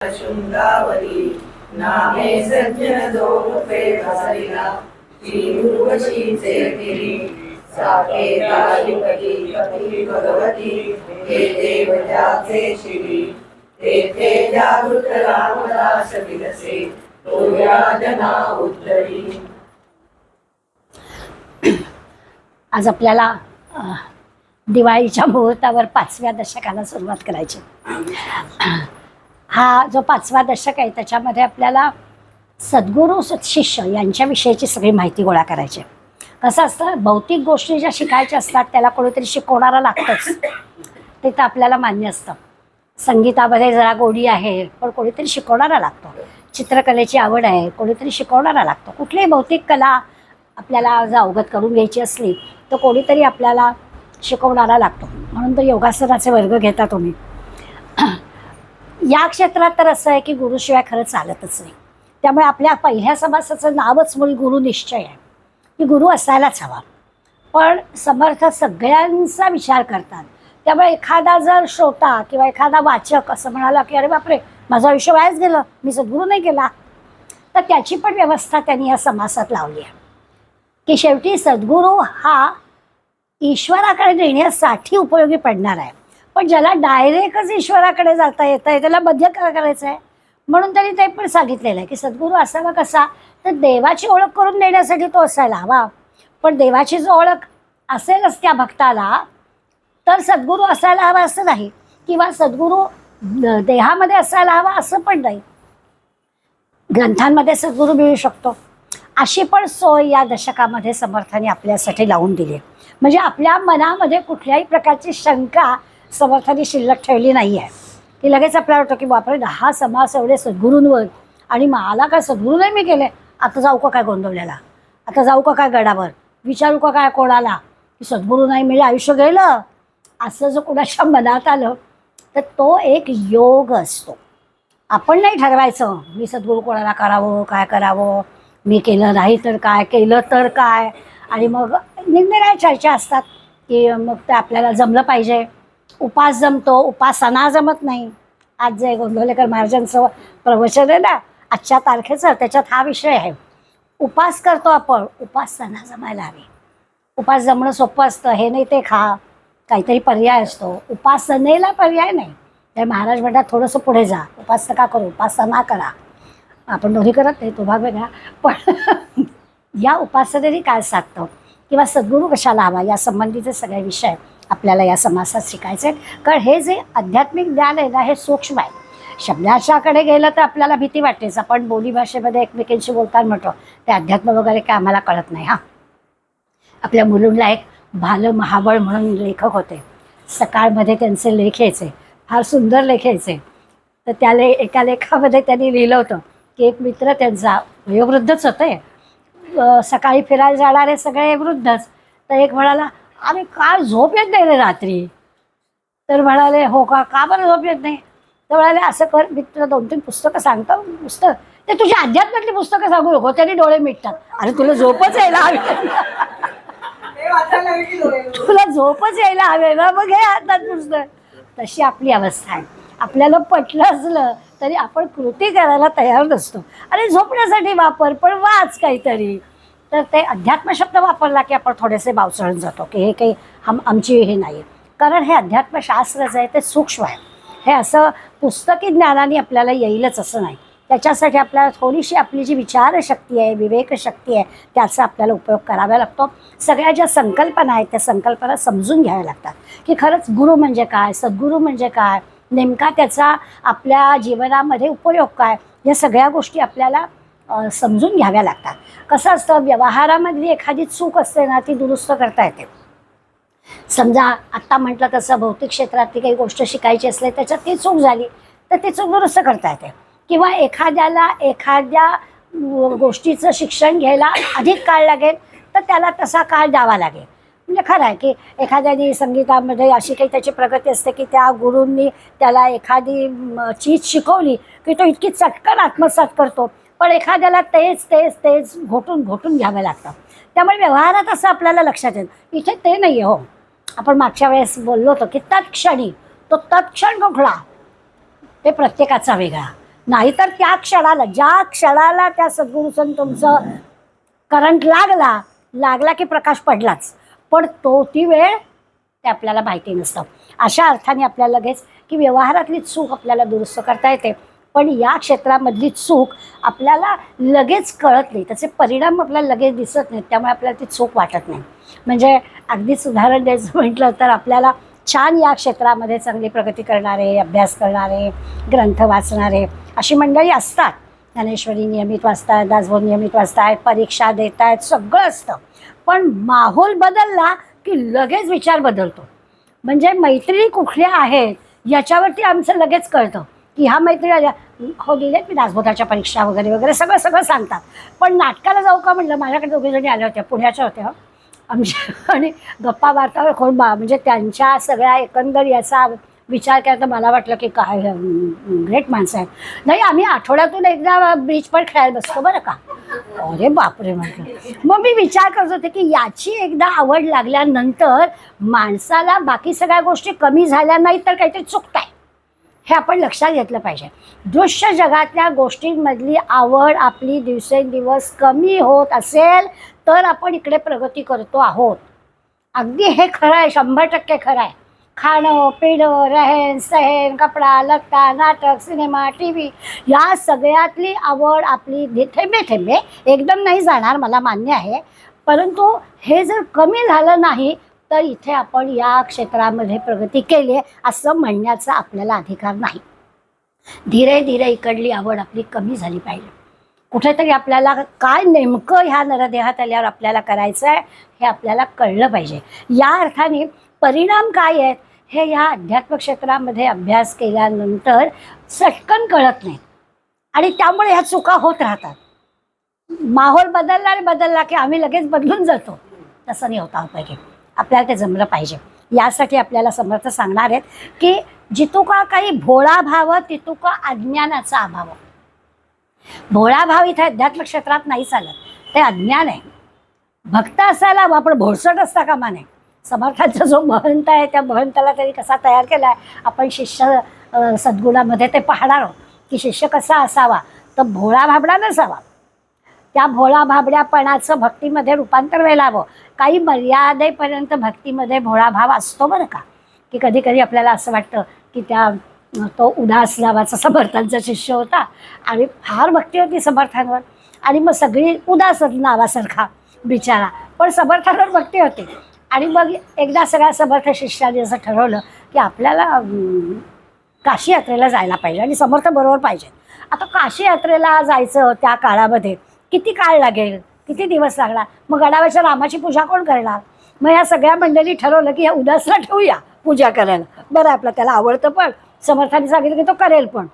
शृंगावरी नामे सज्जन दोपे हसरिला ती उर्वशीचे गिरी साकेतायुपती पती भगवती हे देवताचे शिरी तेथे जागृत रामदास विलसे तो याजना उत्तरी। आज आपल्याला दिवाळीच्या मुहूर्तावर 5व्या दशकाला सुरुवात करायची। हा जो 5वा दशक आहे त्याच्यामध्ये आपल्याला सद्गुरू शिष्य यांच्याविषयीची सगळी माहिती गोळा करायची। कसं असतं, भौतिक गोष्टी ज्या शिकायच्या असतात त्याला कोणीतरी शिकवणारा लागतंच, ते तर आपल्याला मान्य असतं। संगीतामध्ये जरा गोडी आहे पण कोणीतरी शिकवणारा लागतो, चित्रकलेची आवड आहे कोणीतरी शिकवणारा लागतो, कुठलीही भौतिक कला आपल्याला जर अवगत करून घ्यायची असली तर कोणीतरी आपल्याला शिकवणारा लागतो। म्हणून तर योगासनाचे वर्ग घेता तुम्ही। या क्षेत्रात तर असं आहे की गुरुशिवाय खरं चालतच नाही। त्यामुळे आपल्या पहिल्या समासाचं नावच मुळी गुरुनिश्चय आहे की गुरु असायलाच हवा। पण समर्थ सगळ्यांचा विचार करतात, त्यामुळे एखादा जर श्रोता किंवा एखादा वाचक असं म्हणाला की अरे बापरे माझं आयुष्य वायाच गेलं, मी सद्गुरू नाही केला, तर त्याची पण व्यवस्था त्यांनी या समासात लावली आहे की शेवटी सद्गुरू हा ईश्वराकडे नेण्यासाठी उपयोगी पडणार आहे। पण ज्याला डायरेक्टच ईश्वराकडे जाता येत आहे त्याला मध्य काय करायचं आहे, म्हणून त्यांनी ते पण सांगितलेलं आहे की सद्गुरू असावा कसा, तर देवाची ओळख करून देण्यासाठी तो असायला हवा। पण देवाची जो ओळख असेलच त्या भक्ताला तर सद्गुरू असायला हवा असं नाही, किंवा सद्गुरू देहामध्ये असायला हवा असं पण नाही, ग्रंथांमध्ये सद्गुरू मिळू शकतो। अशी पण सोय या दशकामध्ये समर्थांनी आपल्यासाठी लावून दिली। म्हणजे आपल्या मनामध्ये कुठल्याही प्रकारची शंका समर्थांनी शिल्लक ठेवली नाही आहे की लगेच आपल्याला वाटतं की बापरे 10 समास एवढे सद्गुरूंवर आणि मला काय सद्गुरू नाही मी केले, आता जाऊ का काय गोंधवलेला, आता जाऊ का काय गडावर, विचारू का काय कोणाला की सद्गुरू नाही म्हणजे आयुष्य गेलं, असं जर कोणाच्या मनात आलं तर तो एक योग असतो। आपण नाही ठरवायचं मी सद्गुरू कोणाला करावं काय करावं, मी केलं नाही तर काय, केलं तर काय, आणि मग निरनिराळ्या चर्चा असतात की मग ते आपल्याला जमलं पाहिजे। उपास जमतो, उपासना जमत नाही। आज जे गोंधवलेकर महाराजांचं प्रवचन आहे ना आजच्या तारखेचं, त्याच्यात हा विषय आहे। उपास करतो आपण, उपासना जमायला हवी। उपास जमणं सोपं असतं, हे नाही ते खा, काहीतरी पर्याय असतो, उपासनेला पर्याय नाही। तर महाराज म्हणतात थोडंसं पुढे जा, उपास नका करू, उपासना करा। आपण दोन्ही करत नाही, तो भाग वेगळा, पण या उपासनेने काय साधतं किंवा सद्गुरू कशाला हवा या संबंधीचे सगळे विषय आपल्याला या समासात शिकायचे आहेत। कारण हे जे आध्यात्मिक ज्ञान आहे ना हे सूक्ष्म आहे। शब्दाच्याकडे गेलं तर आपल्याला भीती वाटतेच, आपण बोलीभाषेमध्ये एकमेकांशी बोलताना म्हणतो ते अध्यात्म वगैरे काय आम्हाला कळत नाही। आपल्या मुलुंडला एक भाल महाबळ म्हणून लेखक होते, सकाळमध्ये त्यांचे लेख यायचे, फार सुंदर लेख यायचे। तर त्याला एका लेखामध्ये त्यांनी लिहिलं होतं की एक मित्र त्यांचा वयोवृद्धच होते, सकाळी फिरायला जाणारे सगळे वृद्धच, तर एक म्हणाला अरे काय झोप येत नाही रे रात्री, तर म्हणाले हो का, का बरं झोप येत नाही, तर म्हणाले असं कर मी तुला 2-3 पुस्तकं सांगतो, पुस्तक ते तुझ्या अध्यात्मातली पुस्तकं सांगू नको, त्यांनी डोळे मिटतात। अरे तुला झोपच यायला हवी, तुला झोपच यायला हवे ना, मग हे हातात पुस्तक। तशी आपली अवस्था आहे, आपल्याला पटलं असलं तरी आपण कृती करायला तयार नसतो। अरे झोपण्यासाठी वापर पण वाच काहीतरी, तर ते अध्यात्म शब्द वापरला की आपण थोडेसे बावचळून जातो की हे काही आमची हे नाही। कारण हे अध्यात्मशास्त्र जे आहे ते सूक्ष्म आहे, हे असं पुस्तकी ज्ञानाने आपल्याला येईलच असं नाही। त्याच्यासाठी आपल्याला थोडीशी आपली जी विचारशक्ती आहे, विवेकशक्ती आहे, त्याचा आपल्याला उपयोग करावा लागतो। सगळ्या ज्या संकल्पना आहेत त्या संकल्पना समजून घ्याव्या लागतात की खरंच गुरु म्हणजे काय, सद्गुरू म्हणजे काय, नेमका त्याचा आपल्या जीवनामध्ये उपयोग काय, या सगळ्या गोष्टी आपल्याला समजून घ्याव्या लागतात। कसं असतं, व्यवहारामधली एखादी चूक असते ना ती दुरुस्त करता येते। समजा आत्ता म्हटलं तसं भौतिक क्षेत्रातली काही गोष्ट शिकायची असली त्याच्यात ती चूक झाली तर ती चूक दुरुस्त करता येते, किंवा एखाद्याला एखाद्या गोष्टीचं शिक्षण घ्यायला अधिक काळ लागेल तर त्याला तसा काळ द्यावा लागेल। म्हणजे खरं आहे की एखाद्याने संगीतामध्ये अशी काही त्याची प्रगती असते की त्या गुरूंनी त्याला एखादी चीज शिकवली की तो इतकी चटकन आत्मसात करतो, पण एखाद्याला तेच तेच तेच घोटून घोटून घ्यावं लागतं। त्यामुळे व्यवहारात असं आपल्याला लक्षात येईल इथे ते नाही हो। आपण मागच्या वेळेस बोललो होतो की तत्क्षणी, तो तत्क्षण कुठला ते प्रत्येकाचा वेगळा। नाहीतर त्या क्षणाला, ज्या क्षणाला त्या सद्गुरूचं तुमचं करंट लागला की प्रकाश पडलाच, पण ती वेळ ते आपल्याला माहिती नसतं. अशा अर्थाने आपल्याला लगेच की व्यवहारातली चूक आपल्याला दुरुस्त करता येते, पण या क्षेत्रामधली चूक आपल्याला लगेच कळत नाही, त्याचे परिणाम आपल्याला लगेच दिसत नाहीत, त्यामुळे आपल्याला ती चूक वाटत नाही. म्हणजे अगदीच उदाहरण द्यायचं म्हटलं तर आपल्याला छान या क्षेत्रामध्ये चांगली प्रगती करणारे, अभ्यास करणारे, ग्रंथ वाचणारे अशी मंडळी असतात. ज्ञानेश्वरी नियमित वाचतात, दासबोध नियमित वाचतात, परीक्षा देत आहेत, सगळं असतं. पण माहोल बदलला की लगेच विचार बदलतो. म्हणजे मैत्रिणी कुठल्या आहेत याच्यावरती आमचं लगेच कळतं की ह्या मैत्रिणी हो दिलेत मी दासबोधाच्या परीक्षा वगैरे वगैरे सगळं सांगतात. पण नाटकाला जाऊ का म्हटलं, माझ्याकडे दोघीजणी आल्या होत्या, पुण्याच्या होत्या आमच्या, आणि गप्पा वार्तावर खोल म्हणजे त्यांच्या सगळ्या एकंदर याचा विचार केला तर मला वाटलं की काय ग्रेट माणसं आहेत. नाही, आम्ही आठवड्यातून एकदा ब्रिज पण खेळायला बसतो बरं का. अरे बापरे म्हटलं. मग मी विचार करत होते की याची एकदा आवड लागल्यानंतर माणसाला बाकी सगळ्या गोष्टी कमी झाल्या नाही तर काहीतरी चुकताय हे आपण लक्षात घेतलं पाहिजे. दृश्य जगातल्या गोष्टींमधली आवड आपली दिवसेंदिवस कमी होत असेल तर आपण इकडे प्रगती करतो आहोत. अगदी हे खरं आहे, 100% खरं आहे. खाणं पिणं रहेन सहन कपडा लत्ता नाटक सिनेमा टी व्ही या सगळ्यातली आवड आपली थेंबे थेंबे एकदम नाही जाणार, मला मान्य आहे. परंतु हे जर कमी झालं नाही तर इथे आपण या क्षेत्रामध्ये प्रगती केली असं म्हणण्याचा आपल्याला अधिकार नाही. धीरे धीरे इकडली आवड आपली कमी झाली पाहिजे. कुठेतरी आपल्याला काय नेमकं ह्या नरदेहात आल्यावर आपल्याला करायचं आहे हे आपल्याला कळलं पाहिजे. या अर्थाने परिणाम काय आहेत हे ह्या अध्यात्म क्षेत्रामध्ये अभ्यास केल्यानंतर चटकन कळत नाही आणि त्यामुळे ह्या चुका होत राहतात. माहोल बदलला की आम्ही लगेच बदलून जातो, तसं नाही होता पाहिजे. आपल्याला ते जमलं पाहिजे. यासाठी आपल्याला समर्थ सांगणार आहेत की जितुका काही भोळा भाव तितुका अज्ञानाचा अभाव. भोळा भाव इथे अध्यात्म क्षेत्रात नाही चालत, ते अज्ञान आहे. भक्त असायला आपण भोळसट असता कामा नये. समर्थांचा जो महंत आहे त्या महंताला त्यांनी कसा तयार केला आहे, आपण शिष्य सद्गुणामध्ये ते पाहणार आहोत की शिष्य कसा असावा, तर भोळा भाबडा नसावा. त्या भोळा भाबड्यापणाचं भक्तीमध्ये रूपांतर व्हायला हवं. काही मर्यादेपर्यंत भक्तीमध्ये भोळा भाव असतो बरं का, की कधी कधी आपल्याला असं वाटतं की तो उदास नावाचा समर्थांचा शिष्य होता आणि फार भक्ती होती समर्थांवर, आणि मग सगळी उदास नावासारखा बिचारा, पण समर्थांवर भक्ती होती. आणि मग एकदा सगळ्या समर्थ शिष्याने असं ठरवलं की आपल्याला काशी यात्रेला जायला पाहिजे आणि समर्थ बरोबर पाहिजे. आता काशी यात्रेला जायचं त्या काळामध्ये किती काळ लागेल, किती दिवस लागणार, मग गडावरच्या रामाची पूजा कोण करणार. मग या सगळ्या मंडळी ठरवलं की या उदासला ठेवूया पूजा करायला, बरं आपलं त्याला आवडतं पण समर्थाने सांगितलं की तो करेल पण.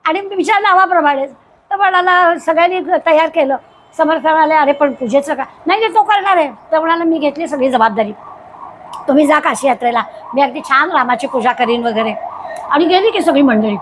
आणि विचार नावाप्रमाणे तर म्हणाला सगळ्यांनी तयार केलं. समर्थ म्हणाले अरे पण पूजेचं का, नाही तो करणार आहे. तर म्हणाला मी घेतली सगळी जबाबदारी, तुम्ही जा काशी यात्रेला, मी अगदी छान रामाची पूजा करीन वगैरे. आणि गेली की सगळी मंडळी.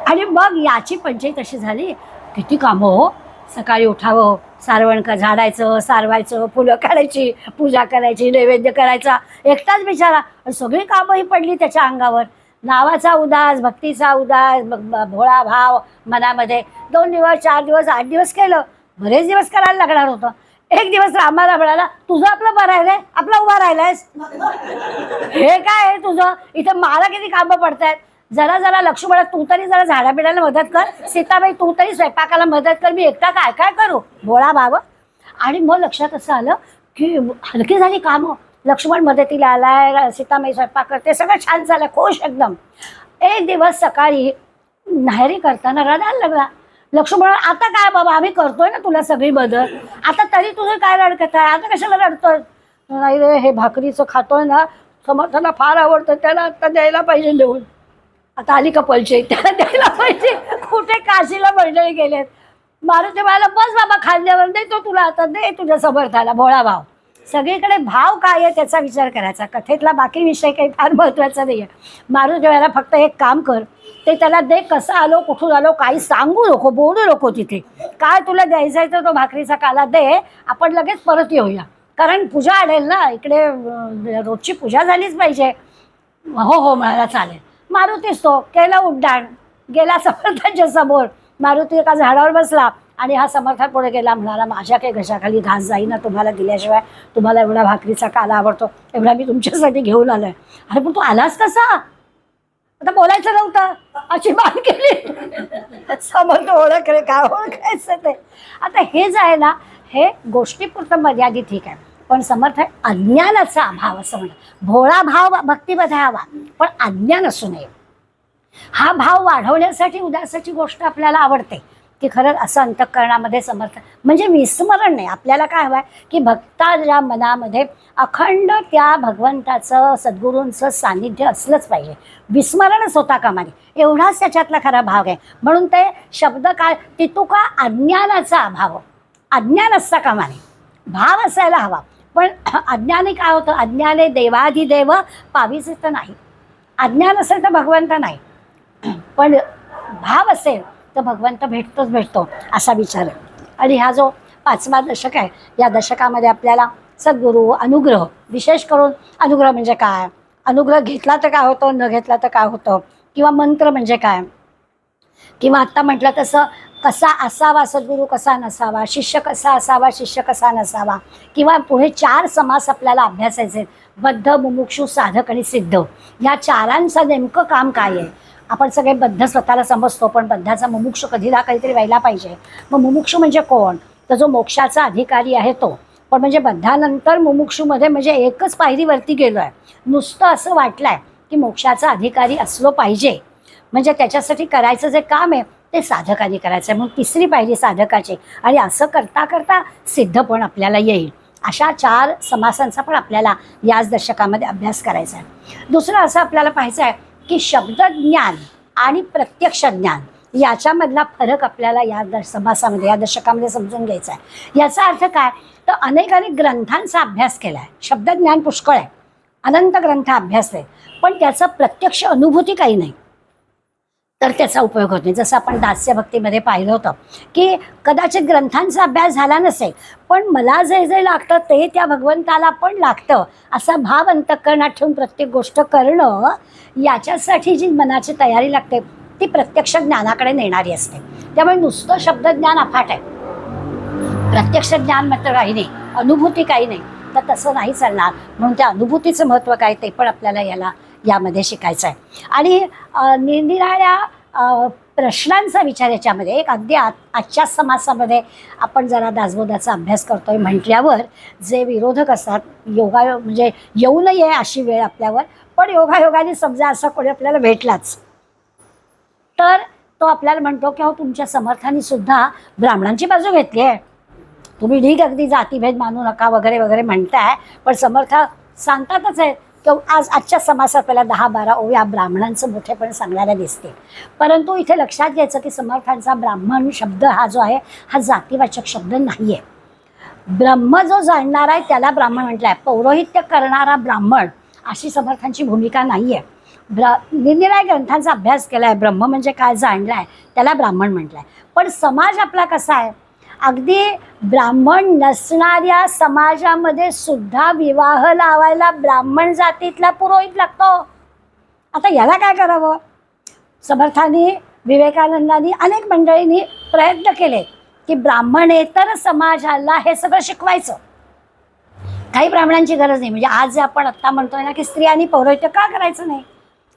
आणि मग याची पंचायत अशी झाली, किती कामं हो. सकाळी उठावं, सारवण झाडायचं, सारवायचं, फुलं काढायची, पूजा करायची, नैवेद्य करायचा, एकटाच बिचारा. सगळी कामं ही पडली त्याच्या अंगावर. नावाचा उदास, भक्तीचा उदास, भोळा भाव मनामध्ये. 2 दिवस 4 दिवस 8 दिवस केलं, बरेच दिवस करायला लागणार होतं. एक दिवस रामाला म्हणाला तुझं आपलं बरं राहिलंय, आपला उभा राहिलायस, हे काय आहे तुझं, इथं मला किती कामं पडतायत. जरा जरा लक्ष्मण तू तरी जरा झाडाबिडाला मदत कर, सीताबाई तू तरी स्वयंपाकाला मदत कर, मी एकटा काय काय करू. भोळा भाव. आणि मग लक्षात असं आलं की हलकी झाली कामं. लक्ष्मण मदतीला आलाय, सीताबाई स्वयंपाक करते, सगळं छान झालं, खुश एकदम. एक दिवस सकाळी न्याहारी करताना रडायला लागला. लक्ष्मण आता काय बाबा, आम्ही करतोय ना तुला सगळी मदत, आता तरी तुझं काय रडकत आहे, आता कशाला रडतोय. नाही रे, हे भाकरीचं खातोय ना, समर्थांना फार आवडतं, त्याला आता द्यायला पाहिजे देऊन. आता आली का पलचे, त्याला द्यायला पाहिजे. कुठे काशीला मंडळी गेलेत. मारुती बाळाला बस बाबा खांद्यावर दे, तो तुला आता दे तुझ्या समर्थाला. भोळा भाव. सगळीकडे भाव काय आहे त्याचा विचार करायचा. कथेतला बाकी विषय काही फार महत्त्वाचा नाही आहे. मारुती बाळाला फक्त एक काम कर, ते त्याला दे, कसं आलो कुठून आलो काही सांगू नको, बोलू नको. तिथे काय तुला द्यायचं आहे तर तो भाकरीचा काला दे, आपण लगेच परत येऊया, कारण पूजा आडेल ना इकडे, रोजची पूजा झालीच पाहिजे. हो हो म्हणाला चालेल. मारुतीच तो केलं उड्डाण. गेला समर्थांच्या समोर. मारुती एका झाडावर बसला आणि हा समर्थात पुढे गेला, म्हणाला माझ्या काही घशाखाली घास जाईना तुम्हाला दिल्याशिवाय. तुम्हाला एवढा भाकरीचा काला आवडतो, एवढा मी तुमच्यासाठी घेऊन आलोय. अरे पण तू आलास कसा? आता बोलायचं नव्हतं, अशी मान केली. समर्थ ओळख रे, काय ओळखायचं ते. आता हे जे आहे ना, हे गोष्टीपुरतं मर्यादित ठीक आहे, पण समर्थ अज्ञानाचा अभाव असं म्हणतात. भोळा भाव भक्तीमध्ये हवा, पण अज्ञान असू नये. हा भाव वाढवण्यासाठी उदासाची गोष्ट आपल्याला आवडते, की खरंच असं अंतःकरणामध्ये समर्थ म्हणजे विस्मरण नाही. आपल्याला काय हवं आहे की भक्ताच्या मनामध्ये अखंड त्या भगवंताचं सद्गुरूंचं सानिध्य असलंच पाहिजे, विस्मरणच होता कामा नये. एवढाच त्याच्यातला खरा भाव आहे. म्हणून ते शब्द काय तितुका अज्ञानाचा अभाव, अज्ञान असता कामा नये, भाव असायला हवा. पण अज्ञानी काय होतं, अज्ञाने देवाधिदेव पावीचे तर नाही. अज्ञान असेल तर भगवंत नाही, पण भाव असेल तर भगवंत भेटतो असा विचार आहे. आणि हा जो 5वा दशक आहे, या दशकामध्ये आपल्याला सद्गुरू अनुग्रह, विशेष करून अनुग्रह म्हणजे काय, अनुग्रह घेतला तर काय होतं, न घेतला तर काय होतं, किंवा मंत्र म्हणजे काय, किंवा आत्ता म्हटलं तसं कसा असावा सद्गुरू, कसा नसावा, शिष्य कसा असावा, शिष्य कसा नसावा, किंवा पुढे 4 समास आपल्याला अभ्यासायचे, बद्ध, मुमुक्षु, साधक आणि सिद्ध. या 4ांचं नेमकं काम काय आहे. आपण सगळे बद्ध स्वतःला समजतो, पण बद्धाचा मुमुक्षु कधी ना कधीतरी व्हायला पाहिजे. मग मुमुक्षु म्हणजे कोण, तर जो मोक्षाचा अधिकारी आहे तो. पण म्हणजे बद्धानंतर मुमुक्षुमध्ये म्हणजे एकच पायरीवरती गेलो आहे, नुसतं असं वाटलं आहे की मोक्षाचा अधिकारी असलो पाहिजे, म्हणजे त्याच्यासाठी करायचं जे काम आहे ते साधकाने करायचं आहे. म्हणून 3री पायरी साधकाची, आणि असं करता करता सिद्ध पण आपल्याला येईल. अशा 4 समासांचा पण आपल्याला याच दशकामध्ये अभ्यास करायचा आहे. दुसरं असं आपल्याला पाहायचं आहे की शब्दज्ञान आणि प्रत्यक्ष ज्ञान याच्यामधला फरक आपल्याला या समासामध्ये, या दशकामध्ये समजून घ्यायचा आहे. याचा अर्थ काय, तर अनेक ग्रंथांचा अभ्यास केला आहे, शब्दज्ञान पुष्कळ आहे, अनंत ग्रंथ अभ्यास आहे, पण त्याचा प्रत्यक्ष अनुभूती काही नाही, तर त्याचा उपयोग होत नाही. जसं आपण दास्यभक्तीमध्ये पाहिलं होतं की कदाचित ग्रंथांचा अभ्यास झाला नसेल, पण मला जे जे लागतं ते त्या भगवंताला पण लागतं असा भाव अंतःकरणात ठेवून प्रत्येक गोष्ट करणं, याच्यासाठी जी मनाची तयारी लागते ती प्रत्यक्ष ज्ञानाकडे नेणारी असते. त्यामुळे नुसतं शब्दज्ञान अफाट आहे, प्रत्यक्ष ज्ञान मात्र काही नाही, अनुभूती काही नाही, तर तसं नाही चालणार. म्हणून त्या अनुभूतीचं महत्त्व काय ते पण आपल्याला यामध्ये शिकायचं आहे. आणि निरनिराळ्या प्रश्नांचा विचार याच्यामध्ये, एक अगदी आजच्या समासामध्ये आपण जरा दासबोधाचा अभ्यास करतोय म्हटल्यावर जे विरोधक असतात, म्हणजे येऊ नये अशी वेळ आपल्यावर, पण योगायोगाने समजा असा कोणी आपल्याला भेटलाच तर तो आपल्याला म्हणतो की हो तुमच्या समर्थांनी सुद्धा ब्राह्मणांची बाजू घेतली आहे, तुम्ही ठीक अगदी जातीभेद मानू नका वगैरे वगैरे म्हणताय, पण समर्थ सांगतातच आहे की आजच्या समासात पहिला 10-12 ओव्या ब्राह्मणांचं मोठेपण सांगणाऱ्या दिसते. परंतु इथे लक्षात घ्यायचं की समर्थांचा ब्राह्मण शब्द हा जो आहे हा जातीवाचक शब्द नाही आहे. ब्रह्म जो जाणणारा आहे त्याला ब्राह्मण म्हटलं आहे, पौरोहित्य करणारा ब्राह्मण अशी समर्थांची भूमिका नाही आहे. निरनिराळ्या ग्रंथांचा अभ्यास केला आहे, ब्रह्म म्हणजे काय जाणला आहे त्याला ब्राह्मण म्हटलं आहे. पण समाज आपला कसा आहे, अगदी ब्राह्मण नसणाऱ्या समाजामध्ये सुद्धा विवाह लावायला ब्राह्मण जातीतला पुरोहित लागतो. आता याला काय करावं. समर्थांनी, विवेकानंदांनी, अनेक मंडळींनी प्रयत्न केले की ब्राह्मणेतर समाजाला हे सगळं शिकवायचं. काही ब्राह्मणांची गरज नाही. म्हणजे आज जे आपण आत्ता म्हणतोय ना की स्त्रियांनी पौरोहित्य का करायचं नाही,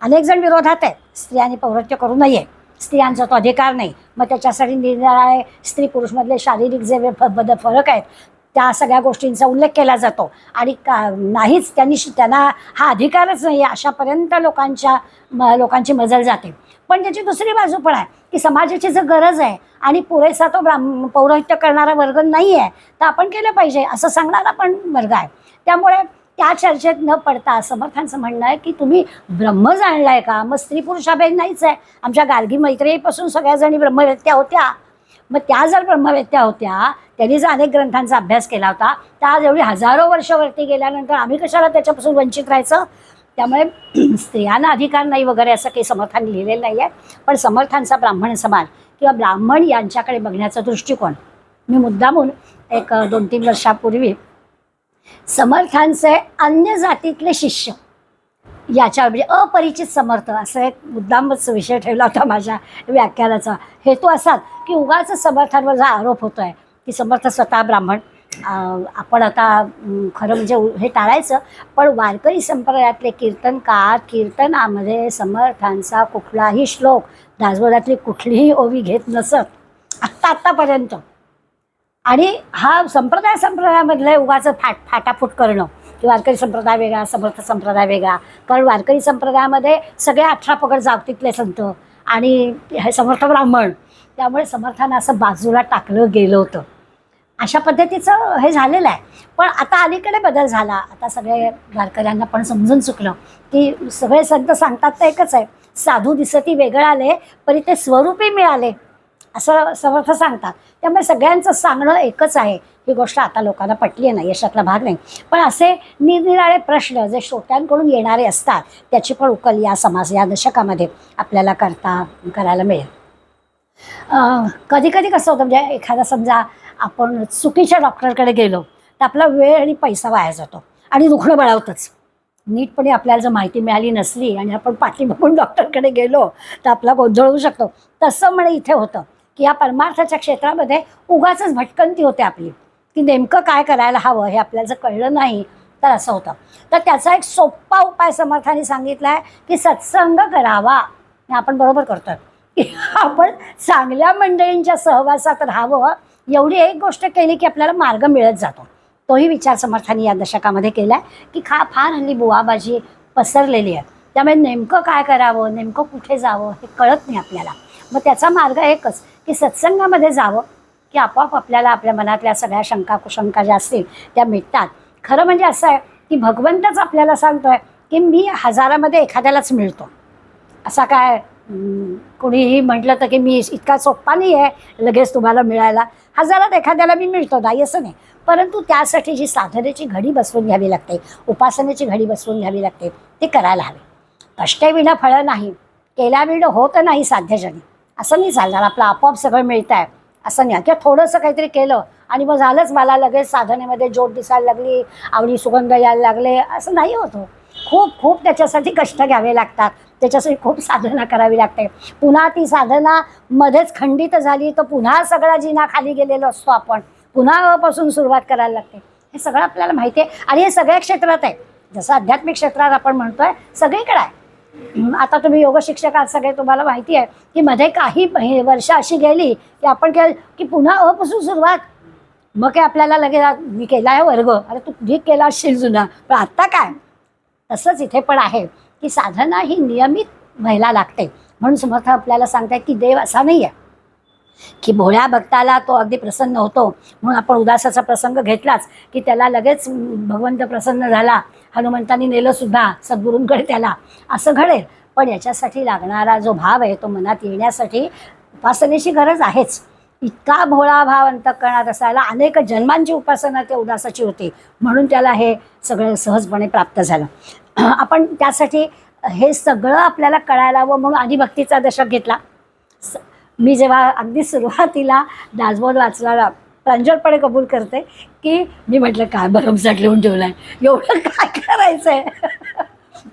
अनेक जण विरोधात आहेत, स्त्रियांनी पौरोहित्य करू नये, स्त्रियांचा तो अधिकार नाही. मग त्याच्यासाठी निरनिराळे स्त्री पुरुषमधले शारीरिक जे फरक आहेत त्या सगळ्या गोष्टींचा उल्लेख केला जातो, आणि नाहीच त्यांना हा अधिकारच नाही अशापर्यंत लोकांची मजल जाते. पण त्याची दुसरी बाजू पण आहे की समाजाची जर गरज आहे आणि पुरेसा तो पौरोहित्य करणारा वर्ग नाही आहे तर आपण केलं पाहिजे असं सांगणारा पण वर्ग आहे. त्यामुळे त्या चर्चेत न पडता समर्थांचं म्हणणं आहे की तुम्ही ब्रह्म जाणलाय का, मग स्त्री पुरुषाभेद नाहीच आहे. आमच्या गार्गी मैत्रिणीपासून सगळ्याजणी ब्रह्मवेत्या होत्या, मग त्या जर ब्रह्मवेत्या होत्या, त्यांनी जर अनेक ग्रंथांचा अभ्यास केला होता, तर आज एवढी हजारो वर्षावरती गेल्यानंतर आम्ही कशाला त्याच्यापासून वंचित राहायचं. त्यामुळे स्त्रियांना अधिकार नाही वगैरे असं काही समर्थांनी लिहिलेलं नाही आहे. पण समर्थांचा ब्राह्मण समाज किंवा ब्राह्मण यांच्याकडे बघण्याचा दृष्टिकोन, मी मुद्दामून एक 2-3 वर्षापूर्वी समर्थांचे अन्य जातीतले शिष्य याच्या म्हणजे अपरिचित समर्थ असं एक मुद्दामच विषय ठेवला होता माझ्या व्याख्यानाचा. हेतू असाच की उगाच समर्थांवर जो आरोप होतो आहे की समर्थ स्वतः ब्राह्मण, आपण आता खरं म्हणजे हे टाळायचं. पण वारकरी संप्रदायातले कीर्तनकार कीर्तनामध्ये समर्थांचा कुठलाही श्लोक, दासबोधातली कुठलीही ओवी घेत नसत आत्तापर्यंत. आणि हा संप्रदायामधलं उगाच फाटाफूट करणं की वारकरी संप्रदाय वेगळा, समर्थ संप्रदाय वेगळा. कारण वारकरी संप्रदायामध्ये सगळे 18 पगड जागतिकले संत आणि हे समर्थ ब्राह्मण, त्यामुळे समर्थांना असं बाजूला टाकलं गेलं होतं. अशा पद्धतीचं हे झालेलं आहे. पण आता अलीकडे बदल झाला. आता सगळे वारकऱ्यांना पण समजून चुकलं की सगळे संत सांगतात तर एकच आहे, साधू दिसती वेगळं आले परी ते स्वरूपी मिळाले, असं समर्थ सांगतात. त्यामुळे सगळ्यांचं सांगणं एकच आहे. ही गोष्ट आता लोकांना पटली आहे, नाही यशातला भाग नाही. पण असे निरनिराळे प्रश्न जे श्रोत्यांकडून येणारे असतात त्याची पण उकल या दशकामध्ये आपल्याला करायला मिळेल. कधी कधी कसं होतं, म्हणजे एखादा समजा आपण चुकीच्या डॉक्टरकडे गेलो तर आपला वेळ आणि पैसा वाया जातो आणि दुखणं बळावतंच. नीटपणे आपल्याला जर माहिती मिळाली नसली आणि आपण पाठी बघून डॉक्टरकडे गेलो तर आपला गोंधळ होऊ शकतो. तसं म्हणे इथे होतं की या परमार्थाच्या क्षेत्रामध्ये उगाचच भटकंती होते आपली, की नेमकं काय करायला हवं हे आपल्याला जर कळलं नाही तर असं होतं. तर त्याचा एक सोपा उपाय समर्थांनी सांगितला आहे की सत्संग करावा. आपण बरोबर करतोय की आपण चांगल्या मंडळींच्या सहवासात राहावं. एवढी एक गोष्ट केली की आपल्याला मार्ग मिळत जातो. तोही विचार समर्थांनी या दशकामध्ये केला आहे की फार हल्ली बुवाबाजी पसरलेली आहे. त्यामुळे नेमकं काय करावं, नेमकं कुठे जावं हे कळत नाही आपल्याला. मग त्याचा मार्ग एकच की सत्संगामध्ये जावं, की आपोआप आपल्याला आपल्या मनातल्या सगळ्या शंका कुशंका ज्या असतील त्या मिटतात. खरं म्हणजे असं आहे की भगवंतच आपल्याला सांगतोय की मी हजारामध्ये एखाद्यालाच मिळतो. असा काय कोणीही म्हटलं तर की मी इतका सोप्पा नाही आहे लगेच तुम्हाला मिळायला. हजारात एखाद्याला मी मिळतो, नाही असं नाही. परंतु त्यासाठी जी साधनेची घडी बसवून घ्यावी लागते, उपासनेची घडी बसवून घ्यावी लागते, ते करायला हवे. कष्टविना फळं नाही, केल्याविणं होत नाही साध्यजनी. असं नाही चालणार आपलं आपोआप सगळं मिळतं आहे असं नाही. किंवा थोडंसं काहीतरी केलं आणि मग झालंच मला लगेच साधनेमध्ये जोड दिसायला लागली, आवडी सुगंध यायला लागले, असं नाही होतो. खूप त्याच्यासाठी कष्ट घ्यावे लागतात, त्याच्यासाठी खूप साधना करावी लागते. पुन्हा ती साधना मध्येच खंडित झाली तर पुन्हा सगळा जिना खाली गेलेलो असतो. आपण पुन्हा पासून सुरुवात करायला लागते. हे सगळं आपल्याला माहिती आहे आणि हे सगळ्या क्षेत्रात आहे. जसं आध्यात्मिक क्षेत्रात आपण म्हणतोय सगळीकडे आहे. आता तुम्ही योग शिक्षक आहात सगळे, तुम्हाला माहिती आहे की मध्ये काही वर्ष अशी गेली की आपण की पुन्हा अपासून सुरुवात. मग काय आपल्याला लगेच मी केला आहे वर्ग, अरे तू ठीक केला असशील जुना, पण आत्ता काय. तसंच इथे पण आहे की साधना ही नियमित व्हायला लागते. म्हणून समर्थ आपल्याला सांगतायत की देव असा नाही आहे की भोळ्या भक्ताला तो अगदी प्रसन्न होतो म्हणून आपण उदासाचा प्रसंग घेतलाच की त्याला लगेच भगवंत प्रसन्न झाला, हनुमंतांनी नेलं सुद्धा सद्गुरूंकडे त्याला, असं घडेल. पण याच्यासाठी लागणारा जो भाव आहे तो मनात येण्यासाठी उपासनेची गरज आहेच. इतका भोळा भाव अंतःकरणात असायला अनेक जन्मांची उपासना त्या उदासाची होती, म्हणून त्याला हे सगळं सहजपणे प्राप्त झालं. आपण त्यासाठी हे सगळं आपल्याला कळायला हवं म्हणून आदिभक्तीचा दशक घेतला. मी जेव्हा अगदी सुरुवातीला दासबोध वाचला प्रांजळपणे कबूल करते की मी म्हटलं काय भरमसाठ लिहून ठेवलं आहे, एवढं काय करायचं आहे,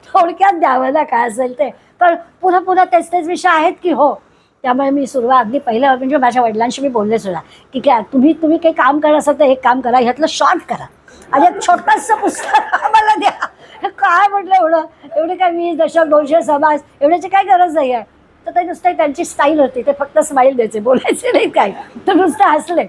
थोडक्यात द्यावं ना काय असेल ते. पण पुन्हा तेच विषय आहेत की हो. त्यामुळे मी सुरुवात अगदी पहिलं म्हणजे माझ्या वडिलांशी मी बोलले सुद्धा की काय तुम्ही काही काम करत असाल तर एक काम करा, ह्यातलं शॉर्ट करा आणि एक छोटंसं पुस्तक आम्हाला द्या. काय म्हटलं एवढे काय 20 दशक 200 समाज एवढ्याची काय गरज नाही आहे. तर ते नुसतं त्यांची स्टाईल होती, ते फक्त स्माईल द्यायचे, बोलायचे नाही काय, तर नुसतं हसले.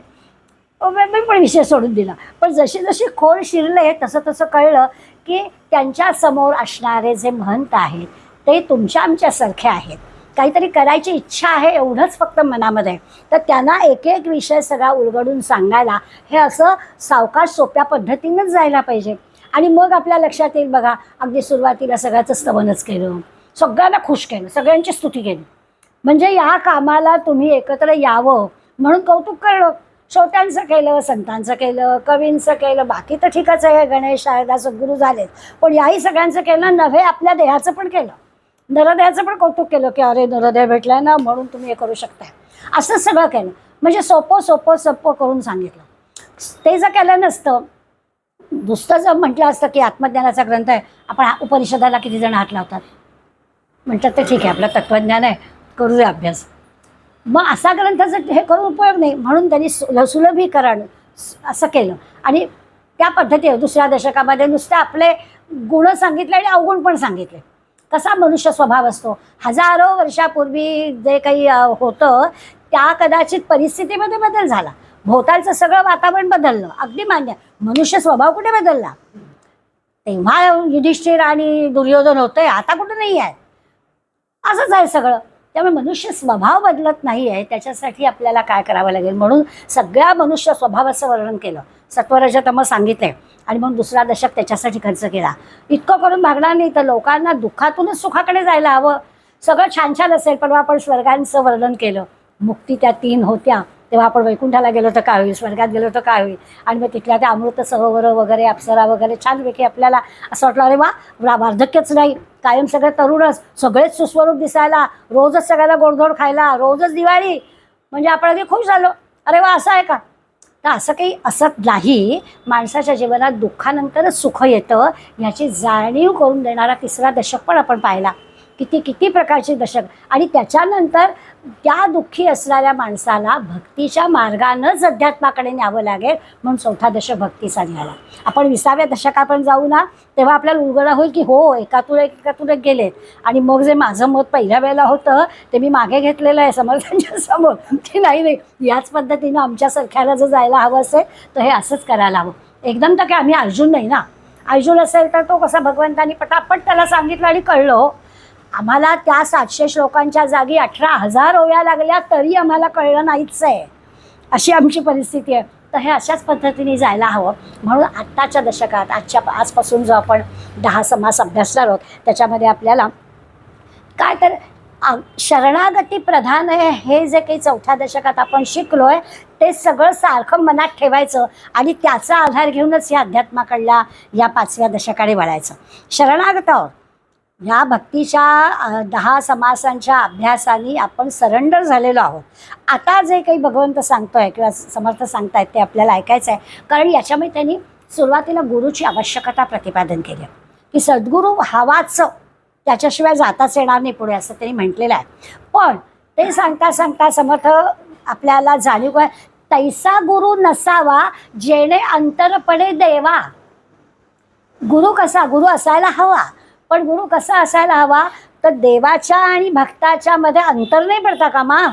मी पण विषय सोडून दिला. पण जशी खोल शिरले तसं कळलं की त्यांच्या समोर असणारे जे महंत आहेत ते तुमच्या आमच्यासारखे आहेत. काहीतरी करायची इच्छा आहे एवढंच फक्त मनामध्ये, तर त्यांना एक विषय सगळा उलगडून सांगायला हे असं सावकाश सोप्या पद्धतीनंच जायला पाहिजे. आणि मग आपल्या लक्षात येईल बघा, अगदी सुरुवातीला सगळ्याचं स्तवनच केलं, सगळ्यांना खुश केलं, सगळ्यांची स्तुती केली. म्हणजे या कामाला तुम्ही एकत्र यावं म्हणून कौतुक करणं. श्रोत्यांचं केलं, संतांचं केलं, कवींचं केलं, बाकी तर ठीकच आहे, गणेश शारदा सद्गुरू झालेत. पण याही सगळ्यांचं केलं नव्हे, आपल्या देहाचं पण केलं, नरदेहाचं पण कौतुक केलं की अरे नरदेह भेटलाय ना म्हणून तुम्ही हे करू शकताय. असं सगळं केलं. म्हणजे सोपं करून सांगितलं. ते जर केलं नसतं नुसतं जर म्हटलं असतं की आत्मज्ञानाचा ग्रंथ आहे, आपण उपनिषदाला किती जण हात लावतात, म्हणतात ते ठीक आहे आपलं तत्त्वज्ञान आहे, करूया अभ्यास. मग असा ग्रंथाचं हे करून उपयोग नाही, म्हणून त्यांनी सुलभीकरण असं केलं. आणि त्या पद्धतीने दुसऱ्या दशकामध्ये नुसते आपले गुण सांगितले आणि अवगुण पण सांगितले. कसा मनुष्य स्वभाव असतो, हजारो वर्षापूर्वी जे काही होतं त्या कदाचित परिस्थितीमध्ये बदल झाला, भोवतालचं सगळं वातावरण बदललं, अगदी मान्य. मनुष्य स्वभाव कुठे बदलला? तेव्हा युधिष्ठिर आणि दुर्योधन होते, आता कुठं नाही आहे. असंच आहे सगळं. त्यामुळे मनुष्य स्वभाव बदलत नाही आहे, त्याच्यासाठी आपल्याला काय करावं लागेल. म्हणून सगळ्या मनुष्य स्वभावाचं वर्णन केलं, सत्वरजतम सांगितलंय, आणि मग दुसरा दशक त्याच्यासाठी खर्च केला. इतकं करून भागणार नाही, तर लोकांना दुःखातूनच सुखाकडे जायला हवं. सगळं छान छान असेल, परवा आपण स्वर्गांचं वर्णन केलं, मुक्ती त्या 3 होत्या, तेव्हा आपण वैकुंठाला गेलो तर काय होईल, स्वर्गात गेलो तर काय होईल, आणि मग तिथल्या त्या अमृत सरोवर वगैरे, अप्सरा वगैरे छानपैकी आपल्याला असं वाटलं अरे वा, वार्धक्यच नाही, कायम सगळे तरुणच, सगळेच सुस्वरूप दिसायला, रोजच सगळ्याला गोडधोड खायला, रोजच दिवाळी, म्हणजे आपण अगदी खुश झालो. अरे वा, असं आहे का? तर असं काही असत नाही. माणसाच्या जीवनात दुःखानंतरच सुख येतं, याची जाणीव करून देणारा तिसरा दशक पण आपण पाहिला. किती प्रकारचे दशक. आणि त्याच्यानंतर त्या दुःखी असणाऱ्या माणसाला भक्तीच्या मार्गानंच अध्यात्माकडे न्यावं लागेल, म्हणून चौथा दशक भक्तीचा निघाला. आपण 20व्या दशकापर्यंत जाऊ ना, तेव्हा आपल्याला उलगडा होईल की हो, एकातून एक गेलेत. आणि मग जे माझं मत पहिल्या वेळेला होतं ते मी मागे घेतलेलं आहे समर्थांच्या समोर, की नाही याच पद्धतीनं आमच्यासारख्याला जर जायला हवं असेल तर हे असंच करायला हवं. एकदम तर काय आम्ही अर्जुन नाही ना. अर्जुन असेल तर तो कसा भगवंतानी पटापट त्याला सांगितलं आणि कळलं. आम्हाला त्या 700 श्लोकांच्या जागी 18,000 ओव्या लागल्या तरी आम्हाला कळलं नाहीच आहे, अशी आमची परिस्थिती आहे. तर हे अशाच पद्धतीने जायला हवं. म्हणून आत्ताच्या दशकात आजपासून जो आपण 10 समास अभ्यासणार आहोत, त्याच्यामध्ये आपल्याला काय तर शरणागती प्रधान आहे, हे जे काही चौथ्या दशकात आपण शिकलो आहे ते सगळं सारखं मनात ठेवायचं आणि त्याचा आधार घेऊनच या अध्यात्माकडल्या या 5व्या दशकाकडे वळायचं. शरणागतावर ह्या भक्तीच्या 10 समासांच्या अभ्यासाने आपण सरेंडर झालेलो आहोत. आता जे काही भगवंत सांगतोय किंवा समर्थ सांगतायत ते आपल्याला ऐकायचं आहे, कारण याच्यामुळे त्यांनी सुरुवातीला गुरुची आवश्यकता प्रतिपादन केली की सद्गुरू हवाच, त्याच्याशिवाय जाताच येणार नाही पुढे, असं त्यांनी म्हटलेलं आहे. पण ते सांगता सांगता समर्थ आपल्याला जाणीव आहे, तैसा गुरु नसावा जेणे अंतरपणे देवा. गुरु कसा? गुरु असायला हवा, पण गुरु कसा असायला हवा तर देवाच्या आणि भक्ताच्या मध्ये अंतर नाही पडता कामा.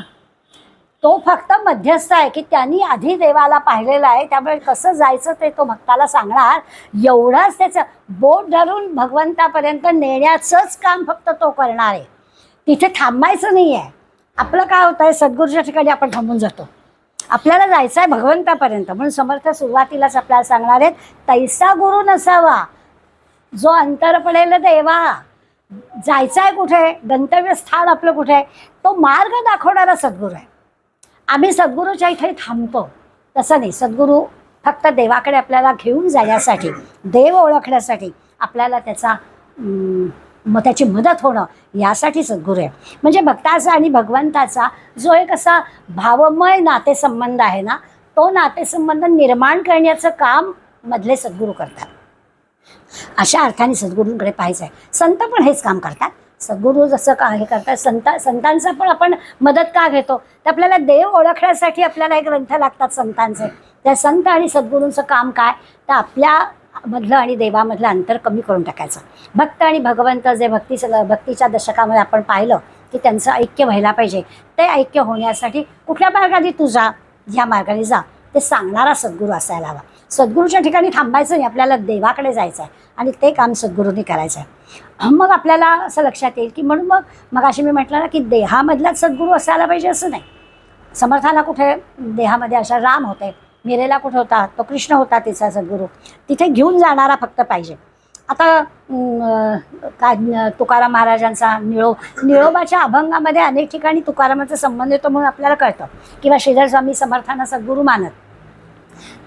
तो फक्त मध्यस्थ आहे की त्यांनी आधी देवाला पाहिलेला आहे, त्यामुळे कसं जायचं ते तो भक्ताला सांगणार, एवढंच त्याचं बोट धरून भगवंतापर्यंत नेण्याचंच काम फक्त तो करणार आहे. तिथे थांबायचं नाही आहे. आपलं काय होतं आहे, सद्गुरूच्या ठिकाणी आपण थांबून जातो, आपल्याला जायचं आहे भगवंतापर्यंत. म्हणून समर्थ सुरुवातीलाच आपल्याला सांगणार आहेत, तैसा गुरु नसावा जो अंतर पडेल देवा. जायचं आहे कुठे, गंतव्य स्थान आपलं कुठे आहे, तो मार्ग दाखवणारा सद्गुरू आहे. आम्ही सद्गुरूच्या इथे थांबतो तसं नाही. सद्गुरू फक्त देवाकडे आपल्याला घेऊन जाण्यासाठी, देव ओळखण्यासाठी, आपल्याला त्याची मदत होणं यासाठी सद्गुरू आहे. म्हणजे भक्ताचा आणि भगवंताचा जो एक असा भावमय नातेसंबंध आहे ना, तो नातेसंबंध निर्माण करण्याचं काम मधले सद्गुरू करतात. अशा अर्थाने सद्गुरूंकडे पाहायचं आहे. संत पण हेच काम करतात. सद्गुरू जसं का हे करतात, संतांचा पण आपण मदत का घेतो तर आपल्याला देव ओळखण्यासाठी आपल्याला एक ग्रंथ लागतात संतांचे. त्या संत आणि सद्गुरूंचं काम काय तर आपल्यामधलं आणि देवामधलं अंतर कमी करून टाकायचं. भक्त आणि भगवंत जे भक्तीच्या दशकामध्ये आपण पाहिलं की त्यांचं ऐक्य व्हायला पाहिजे. ते ऐक्य होण्यासाठी कुठल्या मार्गाने तू जा, ह्या मार्गाने जा, ते सांगणारा सद्गुरू असायला हवा. सद्गुरूच्या ठिकाणी थांबायचं नाही, आपल्याला देवाकडे जायचं आहे आणि ते काम सद्गुरूंनी करायचं आहे. मग आपल्याला असं लक्षात येईल की म्हणून मग अशी मी म्हटलं ना की देहामधलाच सद्गुरू असायला पाहिजे असं नाही. समर्थाला कुठे देहामध्ये अशा राम होते, मीरेला कुठे होता तो कृष्ण होता तिचा सद्गुरू, तिथे घेऊन जाणारा फक्त पाहिजे. आता काय तुकाराम महाराजांचा निळोबाच्या अभंगामध्ये अनेक ठिकाणी तुकारामाचा संबंध येतो म्हणून आपल्याला कळतं, किंवा श्रीधर स्वामी समर्थांना सद्गुरू मानत.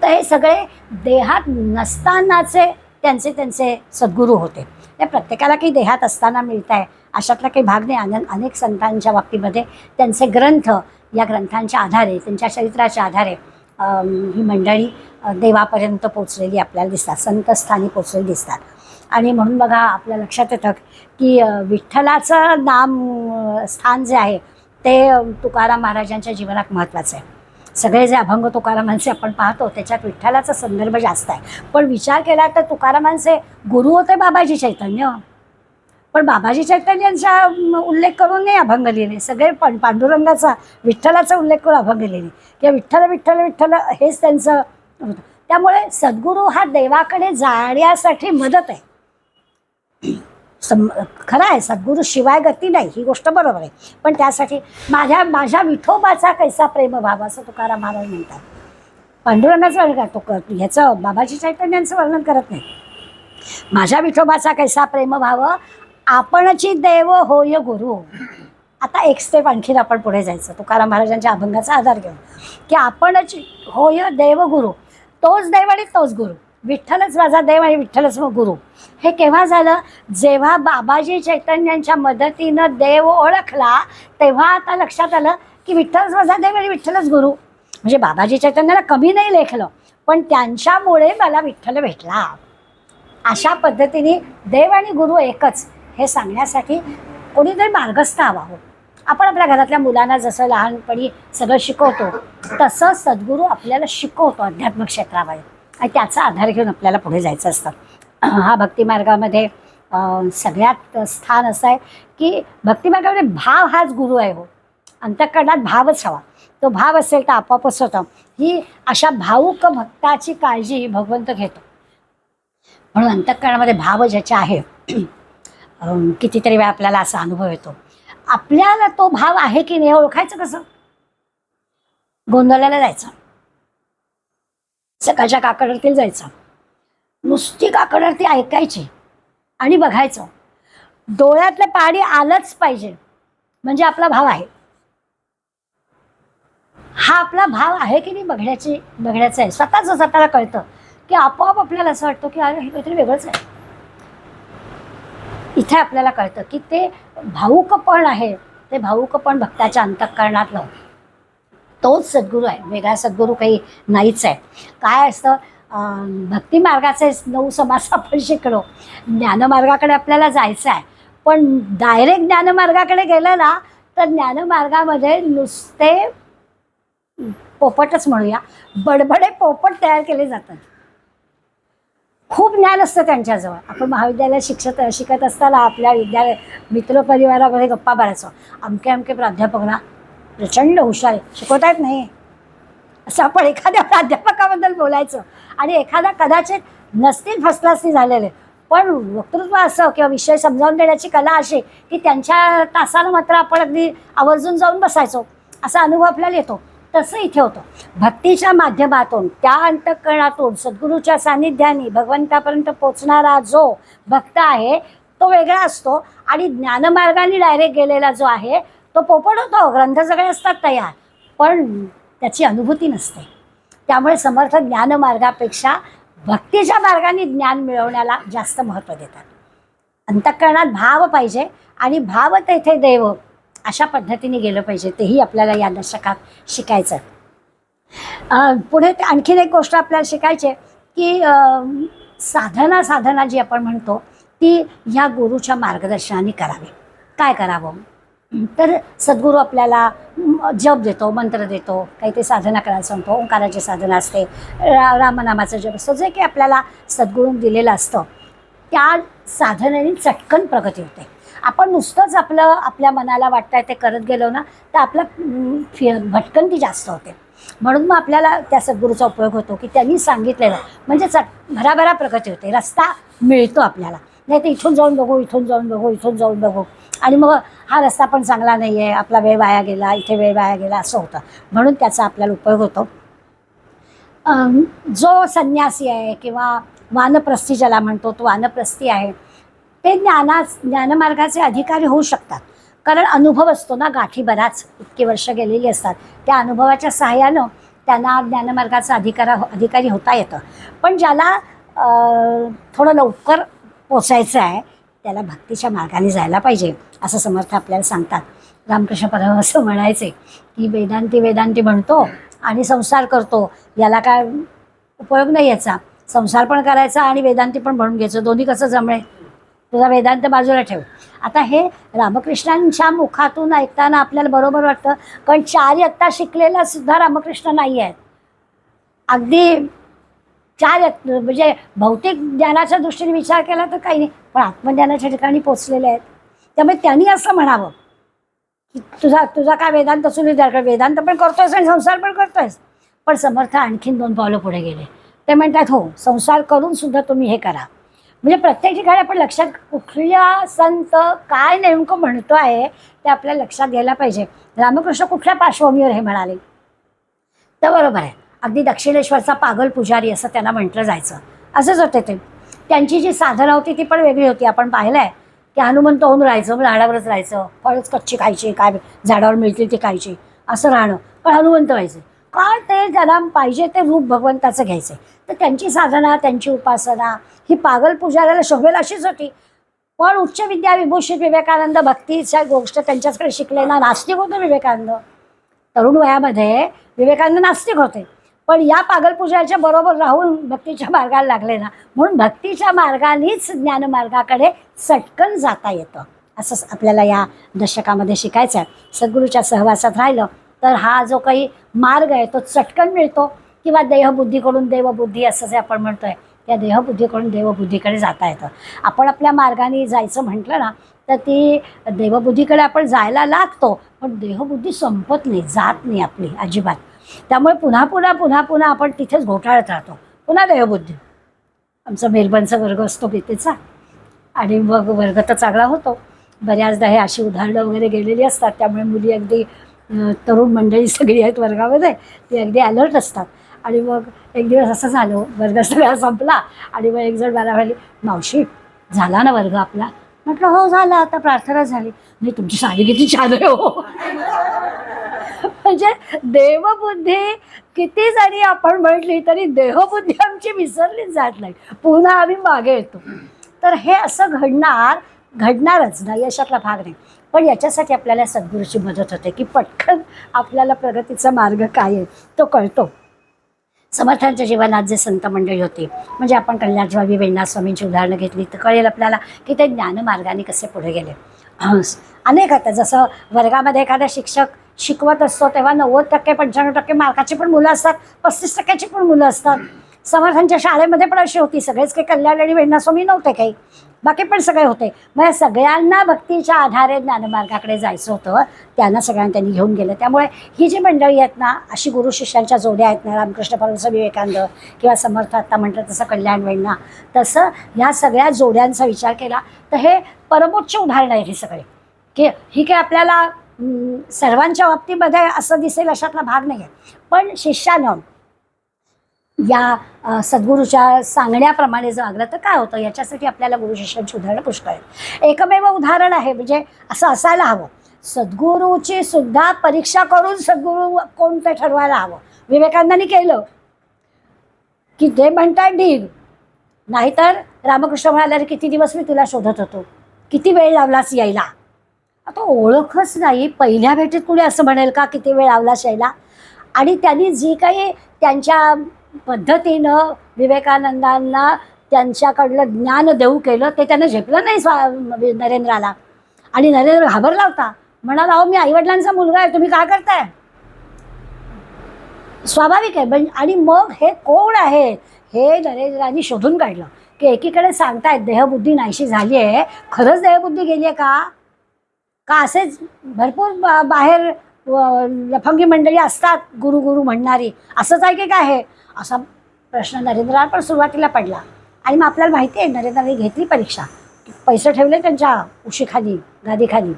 तर हे सगळे देहात नसतानाचे त्यांचे सद्गुरू होते. ते प्रत्येकाला काही देहात असताना मिळत आहे अशातला काही भाग नाही. अनेक संतांच्या बाबतीमध्ये त्यांचे ग्रंथ, या ग्रंथांच्या आधारे, त्यांच्या चरित्राच्या आधारे ही मंडळी देवापर्यंत पोचलेली आपल्याला दिसतात, संतस्थानी पोचलेली दिसतात. आणि म्हणून बघा आपल्या लक्षात येतं की विठ्ठलाचं स्थान जे आहे ते तुकाराम महाराजांच्या जीवनात महत्त्वाचं आहे. सगळे जे अभंग तुकारामांचे आपण पाहतो त्याच्यात विठ्ठलाचा संदर्भ जास्त आहे. पण विचार केला तर तुकारामांचे गुरु होते बाबाजी चैतन्य, पण बाबाजी चैतन्यांचा उल्लेख करून नाही अभंग लिहिले. सगळे पांडुरंगाचा, विठ्ठलाचा उल्लेख करून अभंग लिहिले किंवा विठ्ठल विठ्ठल विठ्ठल हेच त्यांचं होतं. त्यामुळे सद्गुरू हा देवाकडे जाण्यासाठी मदत आहे. खरं आहे, सद्गुरू शिवाय गती नाही, ही गोष्ट बरोबर आहे. पण त्यासाठी माझ्या विठोबाचा कैसा प्रेमभाव असं तुकाराम महाराज म्हणतात. पांडुरंगाचं वर्णन करतो, ह्याचं बाबाजी चैतन्यांचं वर्णन करत नाही. माझ्या विठोबाचा कैसा प्रेमभाव, आपणची देव होय गुरु. आता एक स्टेप आणखीन आपण पुढे जायचं तुकाराम महाराजांच्या अभंगाचा आधार घेऊन, की आपणची होय देव गुरु, तोच देव आणि तोच गुरु. विठ्ठलच माझा देव आणि विठ्ठलच मग गुरु. हे केव्हा झालं? जेव्हा बाबाजी चैतन्यांच्या मदतीनं देव ओळखला तेव्हा आता लक्षात आलं की विठ्ठलच माझा देव आणि विठ्ठलच गुरु. म्हणजे बाबाजी चैतन्याला कमी नाही लेखलं, पण त्यांच्यामुळे मला विठ्ठल भेटला. अशा पद्धतीने देव आणि गुरु एकच हे सांगण्यासाठी कोणीतरी मार्गस्थ हवा हो. आपण आपल्या घरातल्या मुलांना जसं लहानपणी सगळं शिकवतो तसं सद्गुरू आपल्याला शिकवतो अध्यात्मिक क्षेत्रामध्ये, आणि त्याचा आधार घेऊन आपल्याला पुढे जायचं असतं. हा भक्तिमार्गामध्ये सगळ्यात स्थान असं आहे की भक्तिमार्गामध्ये भाव हाच गुरु आहे हो. अंतःकरणात भावच हवा, तो भाव असेल तर आपोआपच होतं. ही अशा भावुक भक्ताची काळजी भगवंत घेतो. म्हणून अंतःकरणामध्ये भाव ज्याच्या आहे कितीतरी वेळा आपल्याला असा अनुभव येतो. आपल्याला तो भाव आहे की नाही ओळखायचं कसं? गोंधळाला जायचं, सकाळच्या काकड जायचं, नुसती काकड आरती ऐकायची आणि बघायचं. डोळ्यातलं पाणी आलंच पाहिजे म्हणजे आपला भाव आहे. हा आपला भाव आहे की नाही बघण्याचं आहे. स्वतःला कळतं की आपोआप आपल्याला असं वाटतं की अरे हे काहीतरी वेगळंच आहे. इथे आपल्याला कळतं की ते भावुकपण आहे, ते भावुकपण भक्ताच्या अंतःकरणातलं तोच सद्गुरू आहे, वेगळा सद्गुरू काही नाहीच आहे. काय असतं, भक्तिमार्गाचे 9 समास आपण शिकलो, ज्ञानमार्गाकडे आपल्याला जायचं आहे. पण डायरेक्ट ज्ञानमार्गाकडे गेलं ना तर ज्ञानमार्गामध्ये नुसते पोपटच म्हणूया, बडबडे पोपट तयार केले जातात. खूप ज्ञान असतं त्यांच्याजवळ. आपण महाविद्यालयात शिकत असताना आपल्या मित्रपरिवारामध्ये गप्पा मारायचो, अमके प्राध्यापक ना प्रचंड हुशार, शिकवता येत नाही असं आपण एखाद्या प्राध्यापकाबद्दल बोलायचं. आणि एखादा कदाचित नसतील फर्स्ट क्लासनी झालेले, पण वक्तृत्व असं किंवा विषय समजावून देण्याची कला अशी की त्यांच्या तासाला मात्र आपण अगदी आवर्जून जाऊन बसायचो, असा अनुभव आपल्याला येतो. तसं इथे होतं. भक्तीच्या माध्यमातून त्या अंतःकरणातून सद्गुरूच्या सान्निध्याने भगवंतापर्यंत पोचणारा जो भक्त आहे तो वेगळा असतो, आणि ज्ञानमार्गाने डायरेक्ट गेलेला जो आहे तो पोपट होतो. ग्रंथ सगळे असतात तयार, पण त्याची अनुभूती नसते. त्यामुळे समर्थ ज्ञानमार्गापेक्षा भक्तीच्या मार्गाने ज्ञान मिळवण्याला जास्त महत्त्व देतात. अंतःकरणात भाव पाहिजे आणि भाव तेथे देव, अशा पद्धतीने गेलं पाहिजे. तेही आपल्याला या दशकात शिकायचं. पुढे आणखीन एक गोष्ट आपल्याला शिकायची आहे की साधना जी आपण म्हणतो ती ह्या गुरुच्या मार्गदर्शनाने करावी. काय करावं तर सद्गुरू आपल्याला जप देतो, मंत्र देतो, काही ते साधना करायला सांगतो. ओंकाराची साधना असते, रामनामाचं जप असतं, जे काही आपल्याला सद्गुरून दिलेलं असतं त्या साधनेने चटकन प्रगती होते. आपण नुसतंच आपल्या मनाला वाटतंय ते करत गेलो ना तर आपलं भटकंती जास्त होते. म्हणून मग आपल्याला त्या सद्गुरूचा उपयोग होतो की त्यांनी सांगितलेलं म्हणजे भराभरा प्रगती होते, रस्ता मिळतो आपल्याला. नाही तर इथून जाऊन बघू आणि मग हा रस्ता पण चांगला नाही आहे, आपला वेळ वाया गेला, इथे वेळ वाया गेला असं होतं. म्हणून त्याचा आपल्याला उपयोग होतो. जो संन्यासी आहे किंवा वानप्रस्थी ज्याला म्हणतो तो वानप्रस्थी आहे ते ज्ञानमार्गाचे अधिकारी होऊ शकतात. कारण अनुभव असतो ना, गाठी बराच इतकी वर्ष गेलेली असतात, त्या अनुभवाच्या सहाय्यानं त्यांना ज्ञानमार्गाचा अधिकारी होता येतं. पण ज्याला थोडं लवकर पोचायचं आहे त्याला भक्तीच्या मार्गाने जायला पाहिजे असं समर्थ आपल्याला सांगतात. रामकृष्ण परमहंस म्हणायचे की वेदांती म्हणतो आणि संसार करतो, याला काय उपयोग नाही याचा. संसार पण करायचा आणि वेदांती पण म्हणून घ्यायचं, दोन्ही कसं जमळे. तुझा वेदांत बाजूला ठेव. आता हे रामकृष्णांच्या मुखातून ऐकताना आपल्याला बरोबर वाटतं, कारण 4 इयत्ता शिकलेला सुद्धा रामकृष्ण नाही आहेत. अगदी 4 म्हणजे भौतिक ज्ञानाच्या दृष्टीने विचार केला तर काही नाही, पण आत्मज्ञानाच्या ठिकाणी पोचलेले आहेत. त्यामुळे त्यांनी असं म्हणावं की तुझा तुझा काय वेदांत असून कारण वेदांत पण करतोयस आणि संसार पण करतोयस. पण समर्थ आणखीन 2 पावलं पुढे गेले. ते म्हणतात हो, संसार करून सुद्धा तुम्ही हे करा. म्हणजे प्रत्येक ठिकाणी आपण लक्षात कुठल्या संत काय नेमकं म्हणतो आहे ते आपल्याला लक्षात घ्यायला पाहिजे. रामकृष्ण कुठल्या पार्श्वभूमीवर हे म्हणाले तर बरोबर आहे. अगदी दक्षिणेश्वरचा पागल पुजारी असं त्यांना म्हटलं जायचं. असंच होते ते. त्यांची जी साधना होती ती पण वेगळी होती. आपण पाहिलं आहे की हनुमंत होऊन राहायचं, मग झाडावरच राहायचं, फळच कच्ची खायची, काय झाडावर मिळतील ती खायची, असं राहणं, पण हनुमंत व्हायचं. काय ते ज्याला पाहिजे ते रूप भगवंताचं घ्यायचं. तर त्यांची साधना, त्यांची उपासना ही पागल पुजाऱ्याला शोभेल अशीच होती. पण उच्च विद्या विभूषित विवेकानंद भक्तीच्या गोष्ट त्यांच्याकडे शिकलेला नास्तिक होते विवेकानंद. तरुण वयामध्ये विवेकानंद नास्तिक होते, पण या पागल पुजाऱ्याच्या बरोबर राहून भक्तीच्या मार्गाला लागले ना, म्हणून भक्तीच्या मार्गानेच ज्ञानमार्गाकडे चटकन जाता येतं. असं आपल्याला या दशकामध्ये शिकायचं आहे. सद्गुरूच्या सहवासात राहिलं तर हा जो काही मार्ग आहे तो चटकन मिळतो, किंवा देहबुद्धीकडून देवबुद्धी असं जे आपण म्हणतोय, त्या देहबुद्धीकडून देवबुद्धीकडे जाता येतं. आपण आपल्या मार्गाने जायचं म्हटलं ना तर ती देवबुद्धीकडे आपण जायला लागतो, पण देहबुद्धी संपत नाही, जात नाही आपली अजिबात. त्यामुळे पुन्हा पुन्हा पुन्हा पुन्हा आपण तिथेच घोटाळत राहतो. पुन्हा देहबुद्धी. आमचा मेलबर्नचा वर्ग असतो गीतेचा, आणि मग वर्ग तर चांगला होतो. बऱ्याचदा हे अशी उदाहरणं वगैरे गेलेली असतात, त्यामुळे मुली अगदी तरुण मंडळी सगळी आहेत वर्गामध्ये, ती अगदी अलर्ट असतात. आणि मग एक दिवस असं झालं, वर्ग सगळा संपला आणि मग एक जण मला म्हणाली, मावशी झाला ना वर्ग आपला? म्हटलं हो झाला, आता प्रार्थना झाली. नाही तुमची साडी किती छान आहे हो. म्हणजे देवबुद्धी किती जरी आपण म्हटली तरी देहबुद्धी आमची विसरलीच जात नाही, पुन्हा आम्ही मागे येतो. तर हे असं घडणारच नाही, यशातला भाग नाही. पण याच्यासाठी आपल्याला सद्गुरूची मदत होते की पटकन आपल्याला प्रगतीचा मार्ग काय आहे तो कळतो. समर्थांच्या जीवनात जे संत मंडळी होती, म्हणजे आपण कल्याणस्वामी वेण्णास्वामींची उदाहरणं घेतली तर कळेल आपल्याला की ते ज्ञानमार्गाने कसे पुढे गेले. अनेक आता जसं वर्गामध्ये एखादा शिक्षक शिकवत असतो तेव्हा 90% 95% मार्काची पण मुलं असतात, 35% पण मुलं असतात. समर्थांच्या शाळेमध्ये पण अशी होती, सगळेच काही कल्याण आणि वेण्णास्वामी नव्हते काही, बाकी पण सगळे होते. मग या सगळ्यांना भक्तीच्या आधारे ज्ञानमार्गाकडे जायचं होतं, त्यांना सगळ्यांना त्यांनी घेऊन गेलं. त्यामुळे ही जी मंडळी आहेत ना, अशी गुरु शिष्यांच्या जोड्या आहेत ना, रामकृष्ण परमहंस विवेकानंद किंवा समर्थ आत्ता म्हटलं तसं कल्याण वेण्णा, तसं ह्या सगळ्या जोड्यांचा विचार केला तर हे परमोच्च उदाहरण आहे. हे सगळे की ही काय आपल्याला सर्वांच्या बाबतीमध्ये असं दिसेल अशातला भाग नाही आहे, पण शिष्यानं या सद्गुरूच्या सांगण्याप्रमाणे जर वागलं तर काय होतं, याच्यासाठी आपल्याला गुरु शिष्यांची उदाहरणं पुष्कळ आहेत. एकमेव उदाहरण आहे, म्हणजे असं असायला हवं, सद्गुरूची सुद्धा परीक्षा करून सद्गुरू कोणते ठरवायला हवं. विवेकानंदांनी केलं की ते म्हणतात ढीग, नाहीतर रामकृष्ण म्हणाले किती दिवस मी तुला शोधत होतो, किती वेळ लावलास यायला. आता ओळखच नाही, पहिल्या भेटीत कुणी असं म्हणेल का किती वेळ लावलास यायला. आणि त्यांनी जी काही त्यांच्या पद्धतीनं विवेकानंदांना त्यांच्याकडलं ज्ञान देऊ केलं ते त्यानं झेपलं नाही नरेंद्राला. आणि नरेंद्र घाबरला होता, म्हणाला अहो मी आईवडिलांचा मुलगा आहे, तुम्ही काय करताय. स्वाभाविक आहे. आणि मग हे कोण आहे हे नरेंद्रांनी शोधून काढलं की एकीकडे सांगतायत देहबुद्धी नाहीशी झाली आहे, खरंच देहबुद्धी गेली आहे का असेच भरपूर बाहेर लफंगी मंडळी असतात गुरु गुरु म्हणणारी, असंच आहे की काय आहे, असा प्रश्न नरेंद्राला पण सुरुवातीला पडला. आणि मग आपल्याला माहिती आहे नरेंद्राने घेतली परीक्षा, पैसे ठेवले त्यांच्या उशीखाली गादीखाली,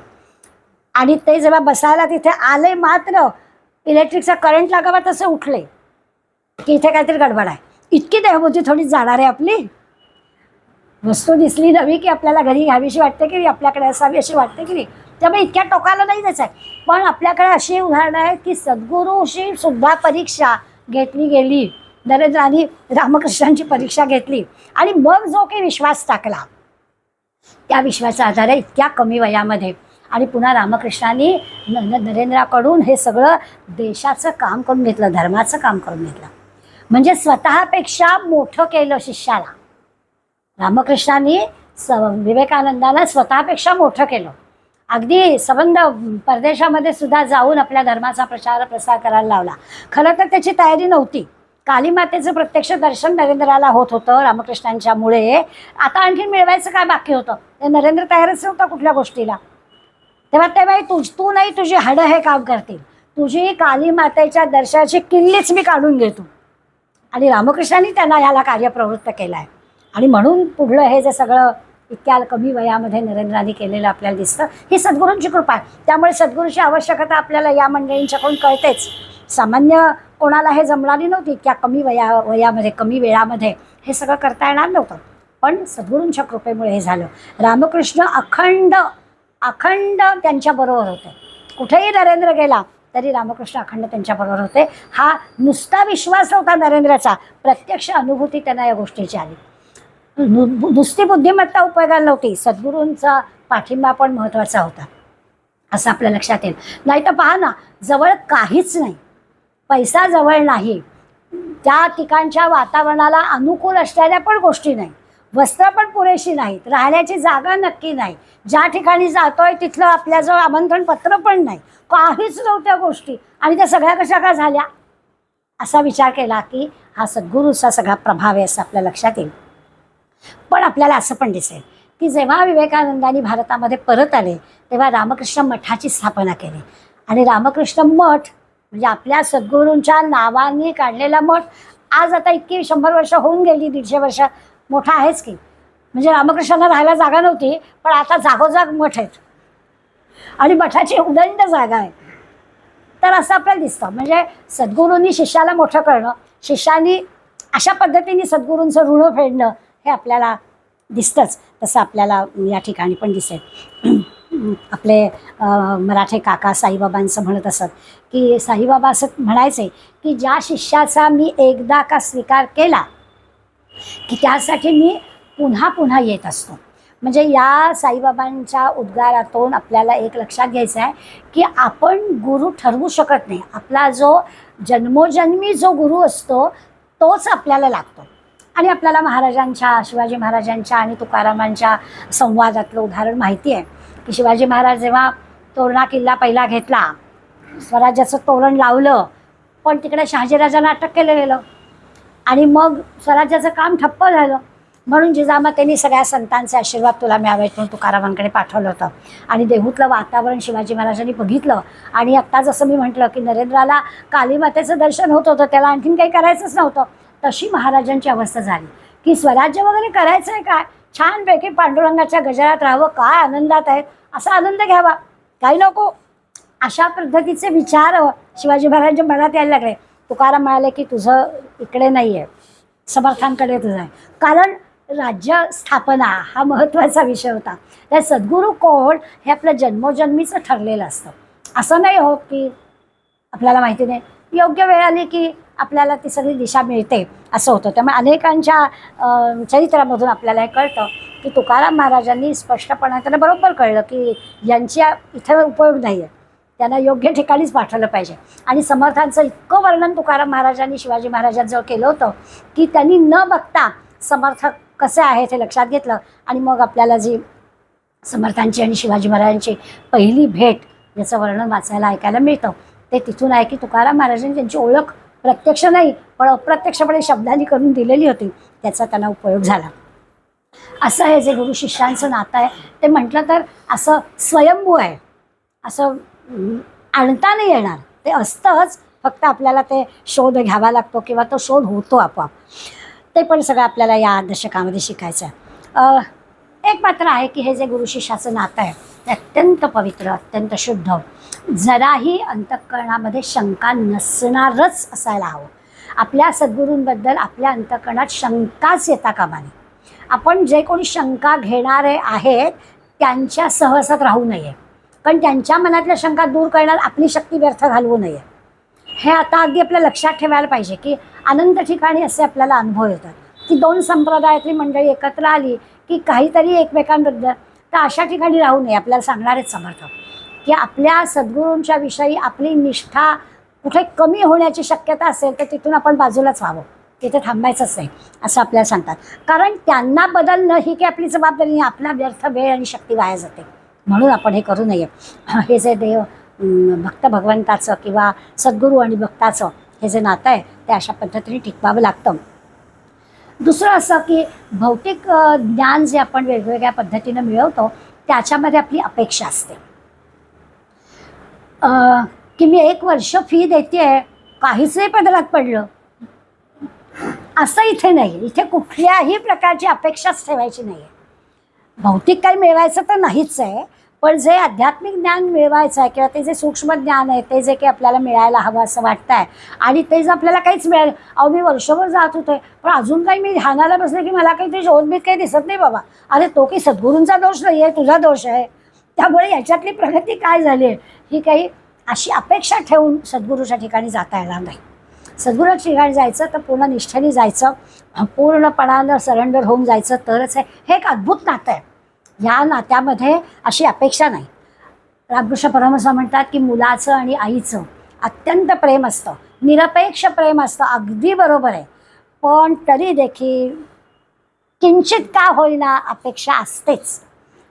आणि ते जेव्हा बसायला तिथे आले मात्र इलेक्ट्रिकचा करंट लागावा तसे उठले की इथे काहीतरी गडबड आहे. इतकी देहबुद्धी थोडी जाणार आहे आपली. वस्तू दिसली नवी की आपल्याला घरी घ्यावीशी वाटते की आपल्याकडे असावी अशी वाटते की नाही, त्यामुळे इतक्या टोकाला नाही जायचं आहे. पण आपल्याकडे अशी उदाहरणं आहेत की सद्गुरूशी सुद्धा परीक्षा घेतली गेली. नरेंद्रांनी रामकृष्णांची परीक्षा घेतली आणि मग जो काही विश्वास टाकला त्या विश्वासाच्या आधारे इतक्या कमी वयामध्ये आणि पुन्हा रामकृष्णांनी नरेंद्राकडून हे सगळं देशाचं काम करून घेतलं, धर्माचं काम करून घेतलं. म्हणजे स्वतःपेक्षा मोठं केलं शिष्याला. रामकृष्णांनी विवेकानंदाला स्वतःपेक्षा मोठं केलं. अगदी संबंध परदेशामध्ये सुद्धा जाऊन आपल्या धर्माचा प्रचार प्रसार करायला लावला. खरं तर त्याची तयारी नव्हती. कालीमातेचं प्रत्यक्ष दर्शन नरेंद्राला होत होतं रामकृष्णांच्यामुळे. आता आणखीन मिळवायचं काय बाकी होतं? ते नरेंद्र तयारच नव्हता कुठल्या गोष्टीला. तेव्हा तू नाही, तुझी हाडं हे काम करतील. तुझी कालीमातेच्या दर्शनाची किल्लीच मी काढून घेतो. आणि रामकृष्णांनी त्यांना ह्याला कार्यप्रवृत्त केलं आहे. आणि म्हणून पुढलं हे जे सगळं इतक्या कमी वयामध्ये नरेंद्रांनी केलेलं आपल्याला दिसतं, ही सद्गुरूंची कृपा आहे. त्यामुळे सद्गुरूची आवश्यकता आपल्याला या मंडळींच्याकडून कळतेच. सामान्य कोणाला हे जमणारी नव्हती. इतक्या कमी वयामध्ये कमी वेळामध्ये हे सगळं करता येणार नव्हतं. पण सद्गुरूंच्या कृपेमुळे हे झालं. रामकृष्ण अखंड त्यांच्याबरोबर होते. कुठेही नरेंद्र गेला तरी रामकृष्ण अखंड त्यांच्याबरोबर होते. हा नुसता विश्वास नव्हता नरेंद्राचा, प्रत्यक्ष अनुभूती त्यांना या गोष्टीची आली. नुसती बुद्धिमत्ता उपयोगाला नव्हती, सद्गुरूंचा पाठिंबा पण महत्त्वाचा होता असं आपल्या लक्षात येईल. नाही तर पहा ना, जवळ काहीच नाही, पैसा जवळ नाही, त्या ठिकाणच्या वातावरणाला अनुकूल असलेल्या पण गोष्टी नाही, वस्त्र पण पुरेशी नाहीत, राहण्याची जागा नक्की नाही, ज्या ठिकाणी जातोय तिथलं आपल्याजवळ आमंत्रण पत्र पण नाही, काहीच नव्हत्या गोष्टी. आणि त्या सगळ्या कशा का झाल्या असा विचार केला की हा सद्गुरूचा सगळा प्रभाव आहे असं आपल्या लक्षात येईल. पण आपल्याला असं पण दिसेल की जेव्हा विवेकानंदांनी भारतामध्ये परत आले तेव्हा रामकृष्ण मठाची स्थापना केली. आणि रामकृष्ण मठ म्हणजे आपल्या सद्गुरूंच्या नावाने काढलेला मठ आज आता इतकी 100 वर्ष होऊन गेली, 150 वर्ष मोठा आहेच की. म्हणजे रामकृष्णांना राहायला जागा नव्हती, पण आता जागोजाग मठ आहेत आणि मठाची उदंड जागा आहे. तर असं आपल्याला दिसतं. म्हणजे सद्गुरूंनी शिष्याला मोठं करणं, शिष्यानी अशा पद्धतीने सद्गुरूंचं ऋण फेडणं हे आपल्याला दिसतंच. तसं आपल्याला या ठिकाणी पण दिसेल. आपले मराठे काका साईबाबांचं म्हणत असत की साईबाबा असं म्हणायचे की ज्या शिष्याचा मी एकदा का स्वीकार केला की त्यासाठी मी पुन्हा पुन्हा येत असतो. म्हणजे या साईबाबांच्या उद्गारातून आपल्याला एक लक्षात घ्यायचं आहे की आपण गुरु ठरवू शकत नाही. आपला जो जन्मोजन्मी जो गुरु असतो तोच आपल्याला लागतो. आणि आपल्याला महाराजांच्या, शिवाजी महाराजांच्या आणि तुकारामांच्या संवादातलं उदाहरण माहिती आहे की शिवाजी महाराज जेव्हा तोरणा किल्ला पहिला घेतला, स्वराज्याचं तोरण लावलं, पण तिकडे शहाजीराजांना अटक केलं गेलं आणि मग स्वराज्याचं काम ठप्प झालं. म्हणून जिजामातेंनी सगळ्या संतांचे आशीर्वाद तुला मिळावेत म्हणून तुकारामांकडे पाठवलं होतं. आणि देहूतलं वातावरण शिवाजी महाराजांनी बघितलं. आणि आत्ता जसं मी म्हटलं की नरेंद्राला कालीमातेचं दर्शन होत होतं, त्याला आणखीन काही करायचंच नव्हतं. तशी महाराजांची अवस्था झाली की स्वराज्य वगैरे करायचं आहे काय, छानपैकी पांडुरंगाच्या गजरात राहावं, काय आनंदात आहेत, असा आनंद घ्यावा, काही नको, अशा पद्धतीचे विचार शिवाजी महाराजांच्या मनात यायला लागले. तुकाराम म्हणाले की तुझं इकडे नाही आहे, समर्थांकडे तुझं आहे. कारण राज्य स्थापना हा महत्त्वाचा विषय होता. त्या सद्गुरू कोण हे आपलं जन्मोजन्मीचं ठरलेलं असतं. असं नाही होत की आपल्याला माहिती नाही, योग्य वेळ आली की आपल्याला ती सगळी दिशा मिळते असं होतं. त्यामुळे अनेकांच्या चरित्रामधून आपल्याला हे कळतं की तुकाराम महाराजांनी स्पष्टपणे त्यांना बरोबर कळलं की यांच्या इथं उपयोग नाही आहे, त्यांना योग्य ठिकाणीच पाठवलं पाहिजे. आणि समर्थांचं इतकं वर्णन तुकाराम महाराजांनी शिवाजी महाराजांजवळ केलं होतं की त्यांनी न बघता समर्थ कसे आहेत हे लक्षात घेतलं. आणि मग आपल्याला जी समर्थांची आणि शिवाजी महाराजांची पहिली भेट याचं वर्णन वाचायला ऐकायला मिळतं ते तिथून आहे की तुकाराम महाराजांनी त्यांची ओळख प्रत्यक्ष नाही पण अप्रत्यक्षपणे शब्दांनी करून दिलेली होती, त्याचा त्यांना उपयोग झाला. असं हे जे गुरु शिष्यांचं नातं आहे ते म्हटलं तर असं स्वयंभू आहे, असं आणता नाही येणार, ते असतंच, फक्त आपल्याला ते शोध घ्यावा लागतो किंवा तो शोध होतो आपोआप. ते पण सगळं आपल्याला या दशकामध्ये शिकायचं आहे. एक मात्र आहे की हे जे गुरु शिष्याचं नातं आहे ते अत्यंत पवित्र, अत्यंत शुद्ध, जराही अंतःकरणामध्ये शंका नसणारच असायला हवं. आपल्या सद्गुरूंबद्दल आपल्या अंतःकरणात शंकाच येता कामा नये. आपण जे कोणी शंका घेणारे आहेत त्यांच्या सहवासात राहू नये, कारण त्यांच्या मनातल्या शंका दूर करण्यात आपली शक्ती व्यर्थ घालवू नये. हे आता अगदी आपल्या लक्षात ठेवायला पाहिजे की अनंत ठिकाणी असे आपल्याला अनुभव येतात की दोन संप्रदायातली मंडळी एकत्र आली की काहीतरी एकमेकांबद्दल, तर अशा ठिकाणी राहू नये आपल्याला सांगणारेच समर्थ. की आपल्या सद्गुरूंच्या विषयी आपली निष्ठा कुठे कमी होण्याची शक्यता असेल तर तिथून आपण बाजूलाच व्हावं, तिथे थांबायचंच नाही असं आपल्याला सांगतात. कारण त्यांना बदलणं ही काही आपली जबाबदारी नाही, आपला व्यर्थ वेळ आणि शक्ती वाया जाते, म्हणून आपण हे करू नये. हे जे देव भक्त भगवंताचं किंवा सद्गुरू आणि भक्ताचं हे जे नातं आहे ते अशा पद्धतीने टिकवावं लागतं. दुसरं असं की भौतिक ज्ञान जे आपण वेगवेगळ्या पद्धतीनं मिळवतो त्याच्यामध्ये आपली अपेक्षा असते की मी 1 वर्ष फी देते, काहीच नाही पदरात पडलं, असं इथे नाही. इथे कुठल्याही प्रकारची अपेक्षाच ठेवायची नाही आहे. भौतिक काही मिळवायचं तर नाहीच आहे, पण जे आध्यात्मिक ज्ञान मिळवायचं आहे किंवा ते जे सूक्ष्म ज्ञान आहे ते जे काही आपल्याला मिळायला हवं असं वाटतं आहे आणि ते जर आपल्याला काहीच मिळालं, अहो मी वर्षभर जात होते पण अजून काही मी ध्यानाला बसले की मला काही ते शोधबीत काही दिसत नाही बाबा. अरे तो काही सद्गुरूंचा दोष नाही आहे, तुझा दोष आहे. त्यामुळे याच्यातली प्रगती काय झाली आहे ही काही अशी अपेक्षा ठेवून सद्गुरूच्या ठिकाणी जाता येणार नाही. सद्गुरूच्या ठिकाणी जायचं तर पूर्ण निष्ठेने जायचं, पूर्णपणानं सरेंडर होऊन जायचं तरच आहे. हे एक अद्भुत नातं आहे. या नात्यामध्ये अशी अपेक्षा नाही. रामकृष्ण परमहंस म्हणतात की मुलाचं आणि आईचं अत्यंत प्रेम असतं, निरपेक्ष प्रेम असतं, अगदी बरोबर आहे. पण तरी देखील किंचित का होईना अपेक्षा असतेच.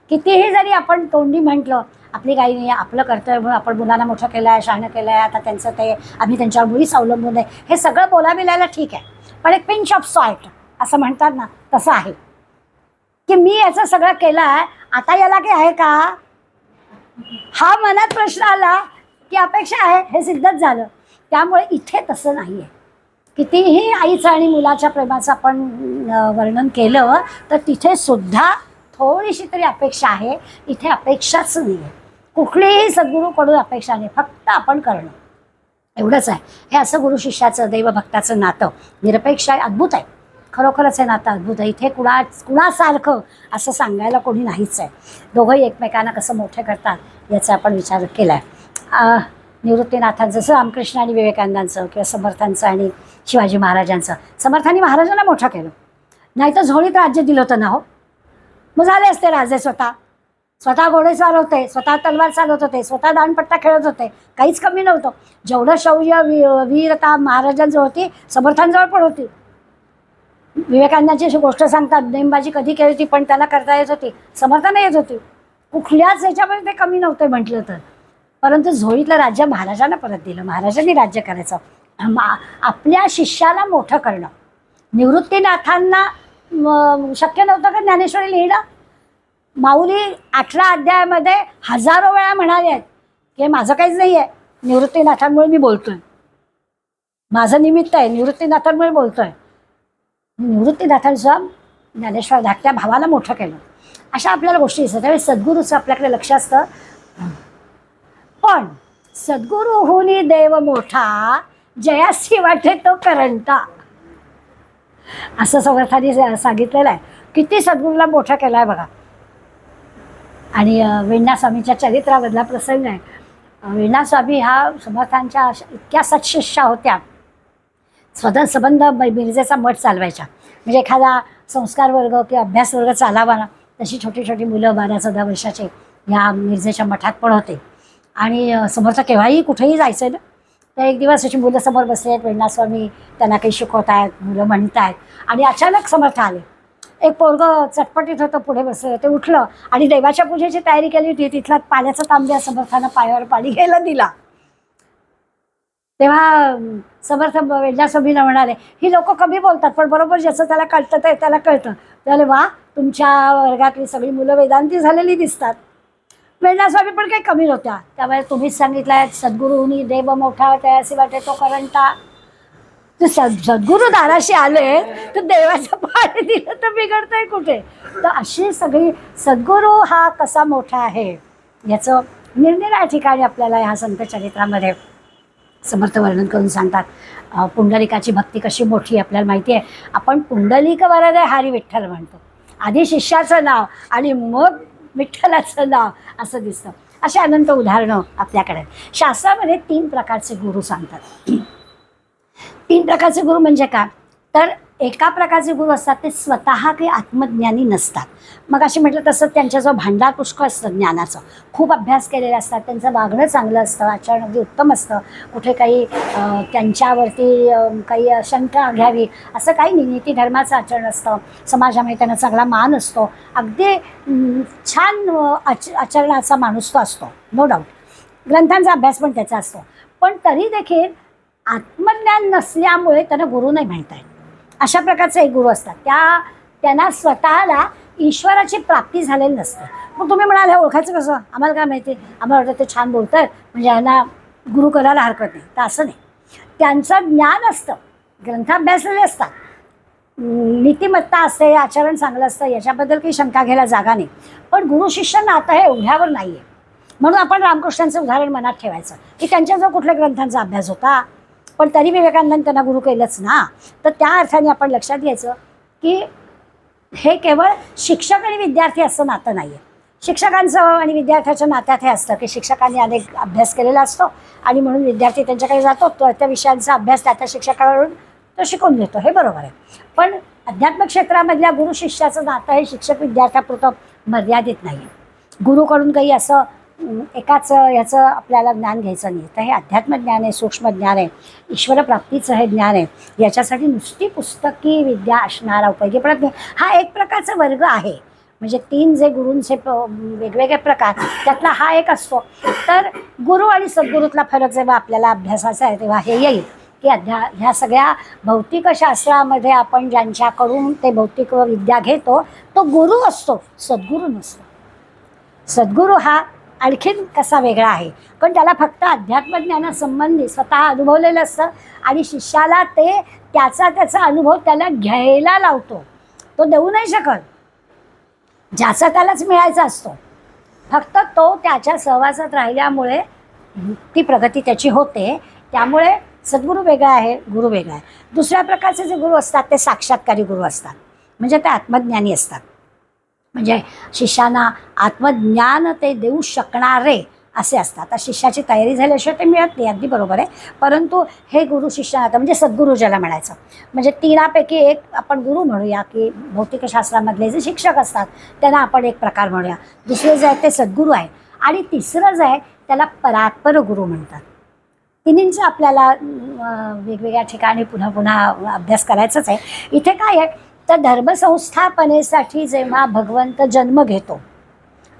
कितीही जरी आपण तोंडी म्हटलं आपली काही नाही, आपलं कर्तव्य म्हणून आपण मुलांना मोठं केलं आहे, शहाणं केलं आहे, आता त्यांचं ते आम्ही त्यांच्यावर मुळीच अवलंबून आहे, हे सगळं बोलाबिलायला ठीक आहे. पण एक पिंच ऑफ सॉल्ट असं म्हणतात ना तसं आहे की मी याचं सगळं केलं आहे, आता याला काही आहे का, हा मनात प्रश्न आला की अपेक्षा आहे, हे सिद्धच झालं. त्यामुळे इथे तसं नाही आहे. कितीही आईचं आणि मुलाच्या प्रेमाचं आपण वर्णन केलं तर तिथे सुद्धा थोडीशी तरी अपेक्षा आहे. इथे अपेक्षाच नाही आहे, कुठलीही सद्गुरूकडून अपेक्षा नाही, फक्त आपण करणं एवढंच आहे. हे असं गुरु शिष्याचं देवभक्ताचं नातं निरपेक्ष आहे, अद्भुत आहे. खरोखरच हे नातं अद्भुत आहे. इथे कुणासारखं असं सांगायला कोणी नाहीच आहे. दोघंही एकमेकांना कसं मोठे करतात याचा आपण विचार केला आहे. निवृत्तीनाथांचं जसं रामकृष्ण आणि विवेकानंदांचं किंवा समर्थांचं आणि शिवाजी महाराजांचं. समर्थांनी महाराजांना मोठं केलं, नाही तर झोळीत राज्य दिलं होतं ना हो, मग झाले असते राजे. स्वतः घोडेस्वार होते, स्वतः तलवार चालवत होते, स्वतः दांडपट्टा खेळत होते, काहीच कमी नव्हतं. जेवढं शौर्य वीरता महाराजांजवळ होती समर्थांजवळ पण होती. विवेकानंदांची अशी गोष्ट सांगतात, नेमबाजी कधी केली होती पण त्याला करता येत होती, समर्थांना येत होती, कुठल्याच याच्यामध्ये ते कमी नव्हते म्हटलं तर. परंतु झोळीतलं राज्य महाराजांना परत दिलं, महाराजांनी राज्य करायचं. आपल्या शिष्याला मोठं करणं. निवृत्तीनाथांना शक्य नव्हतं का ज्ञानेश्वरी लिहिणं. माऊली 18 अध्यायामध्ये हजारो वेळा म्हणाले आहेत की माझं काहीच नाही आहे, निवृत्तीनाथांमुळे मी बोलतोय, माझं निमित्त आहे, निवृत्तीनाथांमुळे बोलतोय. निवृत्तीनाथांचं ज्ञानेश्वर धाकट्या भावाला मोठं केलं. अशा आपल्याला गोष्टी दिसतात. त्यावेळी सद्गुरूचं आपल्याकडे लक्ष असतं. पण सद्गुरू होनी देव मोठा, जयासी वाटे तो करंटा, असं समर्थांनी सांगितलेलं आहे. किती सद्गुरूला मोठा केला आहे बघा. आणि वेण्णा स्वामीच्या चरित्रामधला प्रसंग आहे. वेण्णा स्वामी हा समर्थांच्या इतक्या सत्शिष्या होत्या, स्वतः संबंध मिरजेचा मठ चालवायच्या. म्हणजे एखादा संस्कार वर्ग किंवा अभ्यास वर्ग चालावा ना, तशी छोटी छोटी मुलं 12-14 वर्षाचे ह्या मिरजेच्या मठात पण होते. आणि समर्थ केव्हाही कुठेही जायचं ना, तर एक दिवस अशी मुलं समोर बसले आहेत, वेण्णा स्वामी त्यांना काही शिकवत आहेत, मुलं म्हणत आहेत, आणि अचानक समर्थ आले. एक पोरगं चटपटीत होतं, पुढे बसलं, ते उठलं आणि देवाच्या पूजेची तयारी केली होती. तिथला पाण्याचा तांब्या समर्थानं पायावर पाणी घ्यायला दिला. तेव्हा समर्थ वेण्णा स्वामीला म्हणाले, ही लोक कमी बोलतात पण बरोबर ज्याचं त्याला कळतं ते त्याला कळतं. त्याला वा, तुमच्या वर्गातली सगळी मुलं वेदांती झालेली दिसतात. वेण्णा स्वामी पण काही कमी नव्हत्या. त्यामुळे तुम्हीच सांगितलं आहे सद्गुरूनी देव मोठा, त्यासी वाटे तो करंटा. सद्गुरू दाराशी आले तर देवाचं पाणी दिलं तर बिघडतंय कुठे. तर अशी सगळी सद्गुरू हा कसा मोठा आहे याचं निरनिराळ्या ठिकाणी आपल्याला ह्या संत चरित्रामध्ये समर्थ वर्णन करून सांगतात. पुंडलिकाची भक्ती कशी मोठी आपल्याला माहिती आहे. आपण पुंडलिक वरदे हरी विठ्ठल म्हणतो, आधी शिष्याचं नाव आणि मग विठ्ठलाचं नाव असं दिसतं. असे अनंत उदाहरणं आपल्याकडे. शास्त्रामध्ये 3 प्रकारचे गुरु सांगतात. 3 प्रकारचे गुरु म्हणजे काय तर एका प्रकारचे गुरु असतात ते स्वतः काही आत्मज्ञानी नसतात. मग असे म्हटलं तसं त्यांच्याजवळ भांडार पुष्कळ असतं ज्ञानाचं, खूप अभ्यास केलेला असतात, त्यांचं वागणं चांगलं असतं, आचरण अगदी उत्तम असतं, कुठे काही त्यांच्यावरती काही शंका घ्यावी असं काही नाही, नीतिधर्माचं आचरण असतं, समाजामध्ये त्यांना चांगला मान असतो, अगदी छान आचरणाचा माणूस तो असतो, नो डाऊट. ग्रंथांचा अभ्यास पण त्याचा असतो, पण तरी देखील आत्मज्ञान नसल्यामुळे त्यांना गुरु नाही म्हणता येत. अशा प्रकारचे एक गुरु असतात, त्यांना स्वतःला ईश्वराची प्राप्ती झालेली नसते. मग तुम्ही म्हणाल हे ओळखायचं कसं, आम्हाला काय माहिती, आम्हाला वाटतं ते छान बोलत आहेत म्हणजे यांना गुरु करायला हरकत नाही. तर असं नाही, त्यांचं ज्ञान असतं, ग्रंथ अभ्यासलेले असतात, नीतिमत्ता असते, आचरण चांगलं असतं, याच्याबद्दल काही शंका घ्यायला जागा नाही. पण गुरु शिष्य नातं हे एवढ्यावर नाही आहे. म्हणून आपण रामकृष्णांचं उदाहरण मनात ठेवायचं की त्यांच्याजवळ कुठल्या ग्रंथांचा अभ्यास होता, पण तरी विवेकानंद त्यांना गुरु केलंच ना. तर त्या अर्थाने आपण लक्षात घ्यायचं की हे केवळ शिक्षक आणि विद्यार्थी असं नातं नाही आहे. शिक्षकांचं आणि विद्यार्थ्याच्या नात्यात हे असतं की शिक्षकांनी अनेक अभ्यास केलेला असतो आणि म्हणून विद्यार्थी त्यांच्याकडे जातो, तो त्या विषयांचा अभ्यास त्या शिक्षकाकडून तो शिकून घेतो, हे बरोबर आहे. पण अध्यात्म क्षेत्रामधल्या गुरु शिष्याचं नातं हे शिक्षक विद्यार्थ्यापुरतं मर्यादित नाही. गुरुकडून काही असं एकाच ह्याचं आपल्याला ज्ञान घ्यायचं नाही. तर हे अध्यात्म ज्ञान आहे, सूक्ष्म ज्ञान आहे, ईश्वरप्राप्तीचं हे ज्ञान आहे. याच्यासाठी नुसती पुस्तकी विद्या असणारा उपयोगी पडत नाही. हा एक प्रकारचा वर्ग आहे, म्हणजे 3 जे गुरूंचे वेगवेगळे प्रकार त्यातला हा एक असतो. तर गुरु आणि सद्गुरूतला फरक जेव्हा आपल्याला अभ्यासाचा आहे तेव्हा हे येईल की ह्या सगळ्या भौतिक शास्त्रामध्ये आपण ज्यांच्याकडून ते भौतिक विद्या घेतो तो गुरु असतो, सद्गुरू नसतो. सद्गुरू हा आणखीन कसा वेगळा आहे, पण त्याला फक्त अध्यात्मज्ञानासंबंधी स्वतः अनुभवलेलं असतं आणि शिष्याला ते त्याचा अनुभव त्याला घ्यायला लावतो. तो देऊ नाही शकत, ज्याचा त्यालाच मिळायचा असतो. फक्त तो त्याच्या सहवासात राहिल्यामुळे ती प्रगती त्याची होते. त्यामुळे सद्गुरू वेगळा आहे, गुरु वेगळा आहे. दुसऱ्या प्रकारचे जे गुरु असतात ते साक्षात्कारी गुरु असतात, म्हणजे ते आत्मज्ञानी असतात. म्हणजे शिष्यांना आत्मज्ञान ते देऊ शकणारे असे असतात. आता शिष्याची तयारी झाल्याशिवाय ते मिळत नाही, अगदी बरोबर आहे. परंतु हे गुरु शिष्याला म्हणजे सद्गुरू ज्याला म्हणायचं, म्हणजे 3पैकी एक आपण गुरु म्हणूया की भौतिकशास्त्रामधले जे शिक्षक असतात त्यांना आपण एक प्रकार म्हणूया. दुसरे जे आहे ते सद्गुरू आहे आणि तिसरं जे आहे त्याला परात्पर गुरु म्हणतात. तिन्हींचा आपल्याला वेगवेगळ्या ठिकाणी पुन्हा पुन्हा अभ्यास करायचाच आहे. इथे काय आहे तर धर्मसंस्थापनेसाठी जेव्हा भगवंत जन्म घेतो,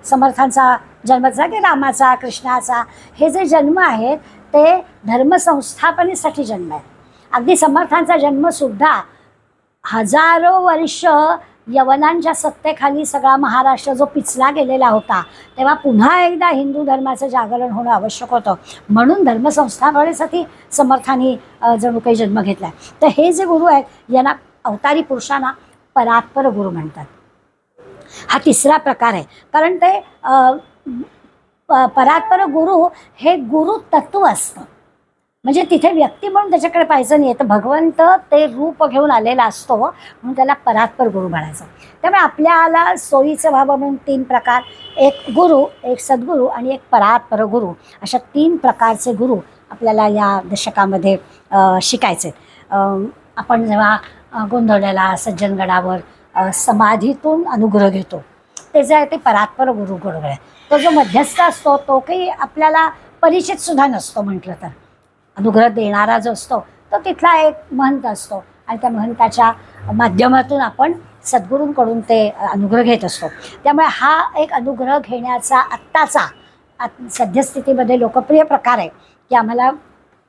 समर्थांचा जन्म झाला की रामाचा, कृष्णाचा, हे जे जन्म आहेत ते धर्मसंस्थापनेसाठी जन्म आहे. अगदी समर्थांचा जन्मसुद्धा हजारो वर्ष यवनांच्या सत्तेखाली सगळा महाराष्ट्र जो पिचला गेलेला होता, तेव्हा पुन्हा एकदा हिंदू धर्माचं जागरण होणं आवश्यक होतं. म्हणून धर्मसंस्थापनेसाठी समर्थांनी जणू काही जन्म घेतला. तर हे जे गुरु आहेत यांना अवतारी पुरुषांना परात्पर गुरु म्हणतात. हा तिसरा प्रकार आहे, कारण ते परात्पर गुरु हे गुरु तत्व असतं. म्हणजे तिथे व्यक्ती म्हणून त्याच्याकडे पाहायचं नाही, तर भगवंत ते रूप घेऊन आलेला असतो म्हणून त्याला परात्पर गुरु म्हणायचं. त्यामुळे आपल्याला सोयीचं व्हावं म्हणून 3 प्रकार, एक गुरु, एक सद्गुरू आणि एक परात्पर गुरु, अशा 3 प्रकारचे गुरु आपल्याला या दशकामध्ये शिकायचे. आपण जेव्हा गोंधळल्याला सज्जनगडावर समाधीतून अनुग्रह घेतो ते जे आहे ते परात्पर गुरु बरोबर आहे. तो जो मध्यस्थ असतो तो काही आपल्याला परिचितसुद्धा नसतो म्हटलं तर. अनुग्रह देणारा जो असतो तो तिथला एक महंत असतो आणि त्या महंताच्या माध्यमातून आपण सद्गुरूंकडून ते अनुग्रह घेत असतो. त्यामुळे हा एक अनुग्रह घेण्याचा आत्ताचा सद्यस्थितीमध्ये लोकप्रिय प्रकार आहे की आम्हाला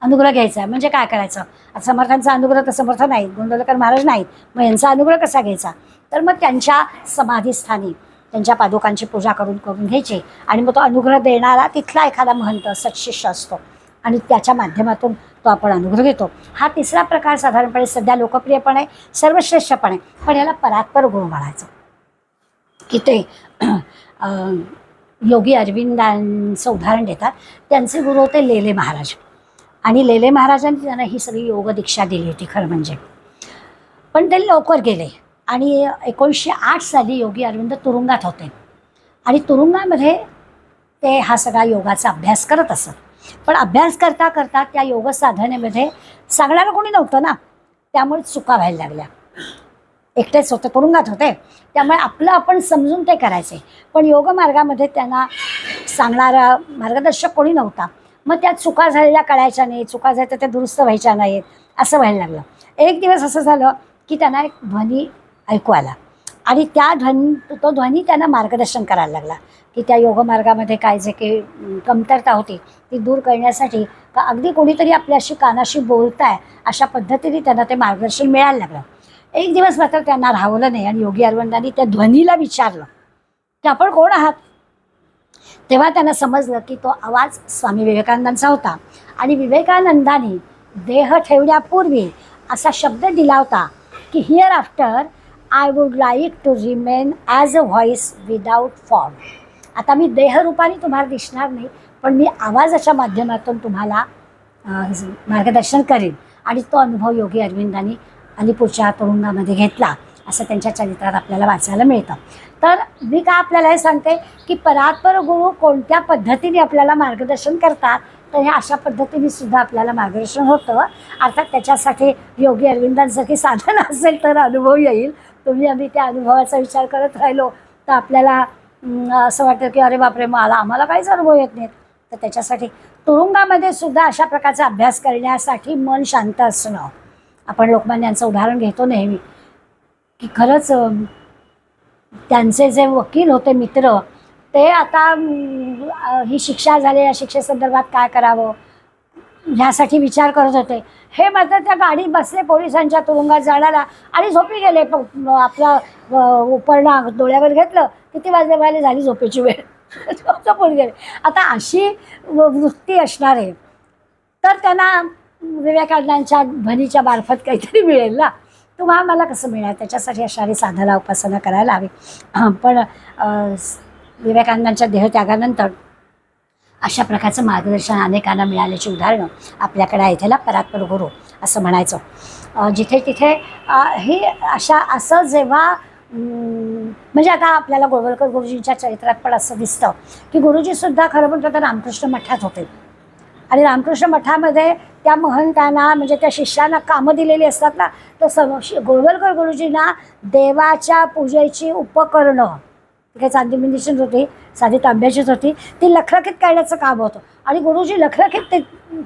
अनुग्रह घ्यायचा आहे. म्हणजे काय करायचं, आता समर्थांचा अनुग्रह तर समर्थ नाहीत, गोंधळकर महाराज नाहीत, मग यांचा अनुग्रह कसा घ्यायचा, तर मग त्यांच्या समाधीस्थानी त्यांच्या पादुकांची पूजा करून घ्यायची आणि मग तो अनुग्रह देणारा तिथला एखादा महंत सत्शिष्य असतो आणि त्याच्या माध्यमातून तो आपण अनुग्रह घेतो. हा तिसरा प्रकार साधारणपणे सध्या लोकप्रियपणे आहे, सर्वश्रेष्ठपणे, पण याला परात्पर गुरु म्हणायचं. की ते योगी अरविंदांचं उदाहरण देतात. त्यांचे गुरु होते लेले महाराज आणि लेले महाराजांनी त्यांना ही सगळी योग दीक्षा दिली होती खरं म्हणजे. पण ते लवकर गेले आणि 1908 साली योगी अरविंद तुरुंगात होते आणि तुरुंगामध्ये ते हा सगळा योगाचा अभ्यास करत असत. पण अभ्यास करता करता त्या योग साधनेमध्ये सांगणारं कोणी नव्हतं ना, त्यामुळे चुका व्हायला लागल्या. एकटेच होते, तुरुंगात होते, त्यामुळे आपलं आपण समजून ते करायचे. पण योगमार्गामध्ये त्यांना सांगणारा मार्गदर्शक कोणी नव्हता. मग त्यात चुका झालेल्या कळायच्या नाही, चुका झाल्या तर त्या दुरुस्त व्हायच्या नाहीत, असं व्हायला लागलं. एक दिवस असं झालं की त्यांना एक ध्वनी ऐकू आला आणि तो ध्वनी त्यांना मार्गदर्शन करायला लागला की त्या योगमार्गामध्ये काय जे काही कमतरता होती ती दूर करण्यासाठी का अगदी कोणीतरी आपल्याशी कानाशी बोलताय अशा पद्धतीने त्यांना ते मार्गदर्शन मिळायला लागलं. एक दिवस मात्र त्यांना राहवलं नाही आणि योगी अरविंदांनी त्या ध्वनीला विचारलं की आपण कोण आहात. तेव्हा त्यांना समजलं की तो आवाज स्वामी विवेकानंदांचा होता आणि विवेकानंदांनी देह ठेवण्यापूर्वी असा शब्द दिला होता की hereafter I would like to remain as a voice without form. आता मी देहरूपाने तुम्हाला दिसणार नाही, पण मी आवाजाच्या माध्यमातून तुम्हाला मार्गदर्शन करेन. आणि तो अनुभव योगी अरविंदांनी अलीपूरच्या तुरुंगामध्ये घेतला असं त्यांच्या चरित्रात आपल्याला वाचायला मिळतं. तर मी का आपल्याला हे सांगते की परात्पर गुरु कोणत्या पद्धतीने आपल्याला मार्गदर्शन करतात, तर ह्या अशा पद्धतीने सुद्धा आपल्याला मार्गदर्शन होतं. अर्थात त्याच्यासाठी योगी अरविंदांसारखी साधन असेल तर अनुभव येईल. आम्ही त्या अनुभवाचा विचार करत राहिलो तर आपल्याला असं वाटतं की अरे बापरे, आम्हाला काहीच अनुभव येत नाहीत. तर त्याच्यासाठी तुरुंगामध्ये सुद्धा अशा प्रकारचा अभ्यास करण्यासाठी मन शांत असणं. आपण लोकमान्यांचं उदाहरण घेतो नेहमी की खरंच त्यांचे जे वकील होते मित्र, ते आता ही शिक्षा झाली, या शिक्षेसंदर्भात काय करावं ह्यासाठी विचार करत होते. हे मात्र त्या गाडीत बसले पोलिसांच्या तुरुंगात जाणारा आणि झोपी गेले. आपला उपरणा डोळ्यावर घेतलं, किती वाजले झाली झोपेची वेळ, झोपून गेले. आता अशी वृत्ती असणार आहे तर त्यांना विवेकानंदांच्या ध्वनीच्या मार्फत काहीतरी मिळेल ना. तुम्हाला मला कसं मिळालं, त्याच्यासाठी असणारी साधना उपासना करायला हवी. पण विवेकानंदांच्या देहत्यागानंतर अशा प्रकारचं मार्गदर्शन अनेकांना मिळाल्याची उदाहरणं आपल्याकडे आहे. त्याला परात्पर गुरु असं म्हणायचं. जिथे तिथे हे असं जेव्हा म्हणजे आता आपल्याला गोळवलकर गुरुजींच्या चरित्रात पण असं दिसतं की गुरुजीसुद्धा खरं म्हणतं तर रामकृष्ण मठात होते आणि रामकृष्ण मठामध्ये त्या महंतांना म्हणजे त्या शिष्यांना कामं दिलेली असतात ना, तर गोळवलकर गुरुजींना देवाच्या पूजेची उपकरणं, काही चांदीबिंदीचीच होती, साधी तांब्याचीच होती, ती लखलखीत करण्याचं काम होतं आणि गुरुजी लखलखीत ते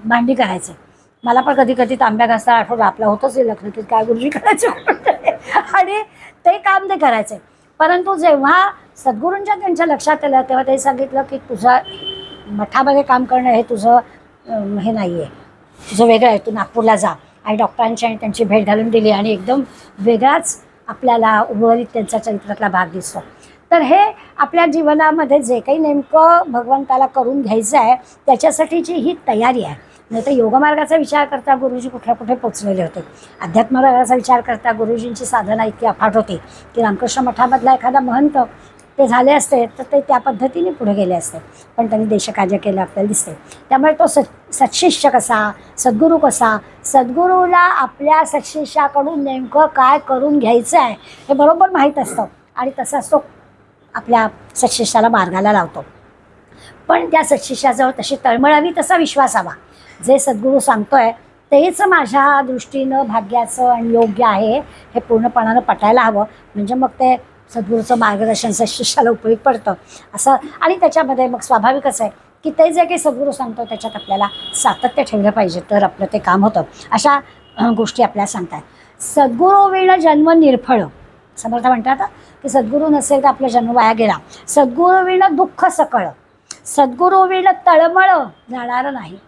भांडी करायचे. मला पण कधी कधी तांब्या घासता आठवलं, आपला होतंच लखलखीत, काय गुरुजी करायचे आणि ते काम ते करायचे. परंतु जेव्हा सद्गुरूंच्या त्यांच्या लक्षात आलं तेव्हा ते सांगितलं की तुझं मठामध्ये काम करणं हे तुझं हे नाही आहे, तुझं वेगळं आहे, तू नागपूरला जा. आणि डॉक्टरांची आणि त्यांची भेट घालून दिली आणि एकदम वेगळाच आपल्याला उर्वरित त्यांच्या चरित्रातला भाग दिसतो. तर हे आपल्या जीवनामध्ये जे काही नेमकं भगवंताला करून घ्यायचं आहे त्याच्यासाठीची ही तयारी आहे. नाही तर योगमार्गाचा विचार करता गुरुजी कुठे पोचलेले होते. अध्यात्ममार्गाचा विचार करता गुरुजींची साधना इतकी अफाट होती की रामकृष्ण मठामधला एखादा महंत ते झाले असते तर ते त्या पद्धतीने पुढे गेले असते, पण त्यांनी देशकार्य केलं आपल्याला दिसते. त्यामुळे तो सत्शिष्य कसा, सद्गुरू कसा, सद्गुरूला आपल्या सत्शिष्याकडून नेमकं काय करून घ्यायचं आहे हे बरोबर माहीत असतं आणि तसाच तो आपल्या सत्शिष्याला मार्गाला लावतो. पण त्या सत्शिष्याजवळ तशी तळमळावी, तसा विश्वास हवा. जे सद्गुरू सांगतोय तेच माझ्या दृष्टीनं भाग्याचं आणि योग्य आहे हे पूर्णपणानं पटायला हवं. म्हणजे मग ते सद्गुरूचं मार्गदर्शन सत्शिष्याला उपयोग पडतं असं. आणि त्याच्यामध्ये मग स्वाभाविकच आहे की ते जे काही सद्गुरू सांगतो त्याच्यात आपल्याला सातत्य ठेवलं पाहिजे तर आपलं ते काम होतं. अशा गोष्टी आपल्याला सांगतात. सद्गुरू विण जन्म निर्फळ, समर्थ म्हणतात की सद्गुरू नसेल तर आपला जन्म वाया गेला. सद्गुरू विण दुःख सकळ, सद्गुरू विण तळमळ जाणार नाही.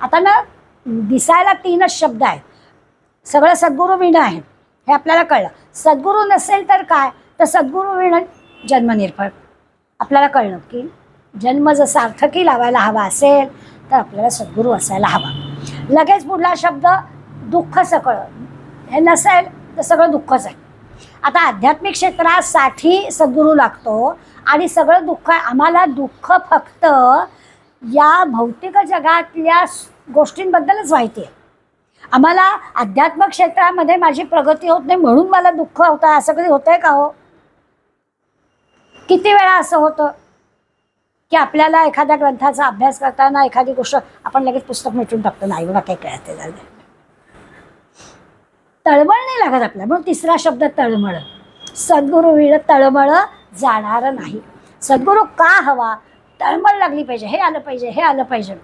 आता ना दिसायला 3च शब्द आहेत, सगळं सद्गुरू विण आहे हे आपल्याला कळलं. सद्गुरू नसेल तर काय, तर सद्गुरू विण जन्म निर्फळ. आपल्याला कळलं की जन्म जर सार्थकी लावायला हवा असेल तर आपल्याला सद्गुरू असायला हवा. लगेच पुढला शब्द दुःख सकळ, हे नसेल तर सगळं दुःखच आहे. आता आध्यात्मिक क्षेत्रासाठी सद्गुरू लागतो आणि सगळं दुःख आहे. आम्हाला दुःख फक्त या भौतिक जगातल्या गोष्टींबद्दलच माहिती आहे. आम्हाला अध्यात्म क्षेत्रामध्ये माझी प्रगती होत नाही म्हणून मला दुःख होतं आहे, असं कधी होतं आहे का हो? किती वेळा असं होतं की आपल्याला एखाद्या ग्रंथाचा अभ्यास करताना एखादी गोष्ट आपण लगेच पुस्तक मिटून टाकतो, नाही बघा काही कळत झालं. तळमळ नाही लागत आपल्याला. म्हणून तिसरा शब्द तळमळ. सद्गुरू विण तळमळ जाणार नाही. सद्गुरू का हवा? तळमळ लागली पाहिजे, हे आलं पाहिजे, हे आलं पाहिजे.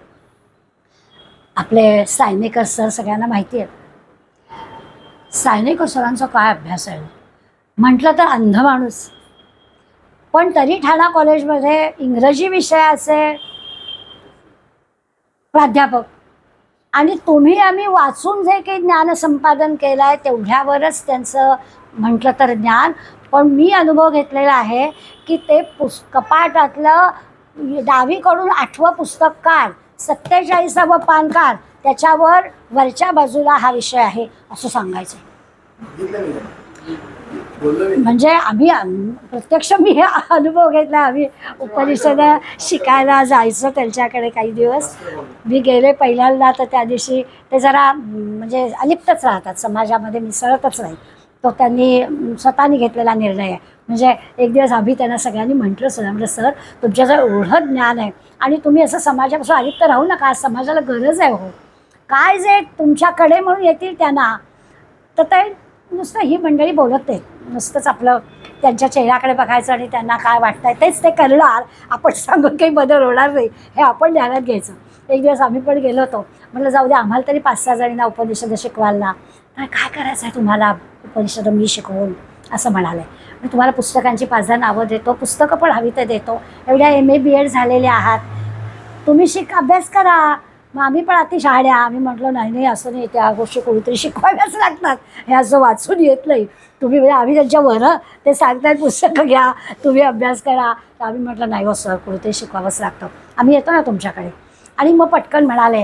आपले सायनेकर सर सगळ्यांना माहिती आहे. सायनेकर सरांचा काय अभ्यास आहे म्हटलं तर अंध माणूस, पण तरी ठाणा कॉलेजमध्ये इंग्रजी विषयाचे प्राध्यापक. आणि तुम्ही आम्ही वाचून जे काही ज्ञान संपादन केलं आहे तेवढ्यावरच त्यांचं म्हटलं तर ज्ञान. पण मी अनुभव घेतलेला आहे की ते कपाटातलं डावीकडून 8वं पुस्तक काढ, 47वं पान काढ, त्याच्यावर वरच्या बाजूला हा विषय आहे असं सांगायचं. म्हणजे आम्ही प्रत्यक्ष मी हे अनुभव घेतला. आम्ही उपनिषद शिकायला जायचं त्यांच्याकडे काही दिवस. मी गेले पहिल्यांदा तर त्या दिवशी ते जरा म्हणजे अलिप्तच राहतात, समाजामध्ये मिसळतच नाही. तो त्यांनी स्वतःने घेतलेला निर्णय आहे. म्हणजे एक दिवस आम्ही त्यांना सगळ्यांनी म्हटलं सर तुमच्याजवळ एवढं ज्ञान आहे आणि तुम्ही असं समाजापासून अलिप्त राहू नका, समाजाला गरज आहे. हो काय जे तुमच्याकडे म्हणून येतील त्यांना, तर ते नुसतं ही मंडळी बोलत नाहीत, नुसतंच आपलं त्यांच्या चेहऱ्याकडे बघायचं आणि त्यांना काय वाटतंय तेच ते करणार. आपण सांगून काही बदल होणार नाही हे आपण ध्यानात घ्यायचं. एक दिवस आम्ही पण गेलो होतो. म्हटलं जाऊ दे, आम्हाला तरी 5-6 जणींना उपनिषद शिकवायला. काय करायचं आहे तुम्हाला उपनिषद मी शिकवून असं म्हणाले. मी तुम्हाला पुस्तकांची 5-10 नावं देतो, पुस्तकं पण हवी तर देतो. एवढ्या MA BEd झालेले आहात, तुम्ही अभ्यास करा. मग आम्ही पण अति शहाण्या. आम्ही म्हटलं नाही असं नाही, त्या गोष्टी कोणीतरी शिकवायलाच लागतात, हे असं वाचून येत नाही. तुम्ही म्हणजे आम्ही त्यांच्यावर ते सांगतायत पुस्तकं घ्या, तुम्ही अभ्यास करा. तर आम्ही म्हटलं नाही हो सर, कोणीतरी शिकवावंच लागतं, आम्ही येतो ना तुमच्याकडे. आणि मग पटकन म्हणाले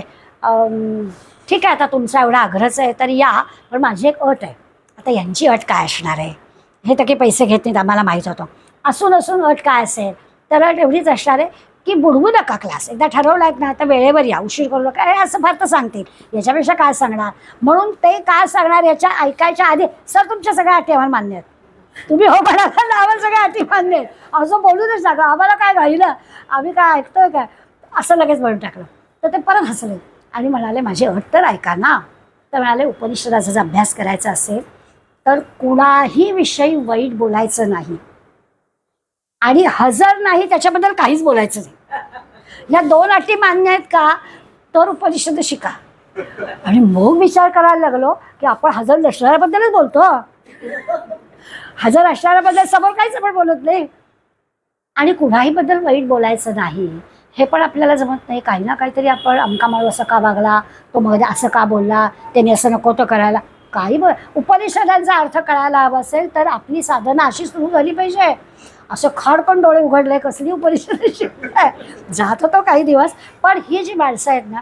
ठीक आहे, आता तुमचा एवढा आग्रहच आहे तर या, पण माझी एक अट आहे. आता यांची अट काय असणार आहे? हे तर काही पैसे घेत नाहीत आम्हाला माहीत होतं. असून अट काय असेल तर अट एवढीच असणार आहे की बुडवू नका क्लास. एकदा ठरवलं आहे ना तर वेळेवर या, उशीर करू नका. हे असं फार तर सांगतील, याच्यापेक्षा काय सांगणार. म्हणून ते काय सांगणार याच्या ऐकायच्या आधी सर तुमच्या सगळ्या अटी आम्हाला मान्य आहेत, तुम्ही हो म्हणाला आम्हाला सगळ्या अटी मान्य आहेत असं बोलूनच टाका. आम्हाला काय राहिलं, आम्ही काय ऐकतोय काय असं लगेच म्हणून टाकलं. तर ते परत हसले आणि म्हणाले माझी अट तर ऐका ना. तर म्हणाले उपनिषदाचा जर अभ्यास करायचा असेल तर कुणाही विषयी वाईट बोलायचं नाही आणि हजर नाही त्याच्याबद्दल काहीच बोलायचं नाही. या 2 अटी मान्य आहेत का तर उपनिषद शिका. आणि मग विचार करायला लागलो की आपण हजर नसणाऱ्याबद्दलच बोलतो, हजर असणाऱ्याबद्दल समोर काहीच आपण बोलत नाही. आणि कुणाही बद्दल वाईट बोलायचं नाही हे पण आपल्याला जमत नाही. काही ना काहीतरी आपण अमका माळू असं का वागला, तो मग असं का बोलला, त्याने असं नको तो करायला. काही उपनिषदांचा अर्थ कळायला हवा असेल तर आपली साधना अशी सुरू झाली पाहिजे. असं खाडकन डोळे उघडले, कसली उपनिषद शिकताय, जात होतो काही दिवस. पण ही जी माणसं आहेत ना,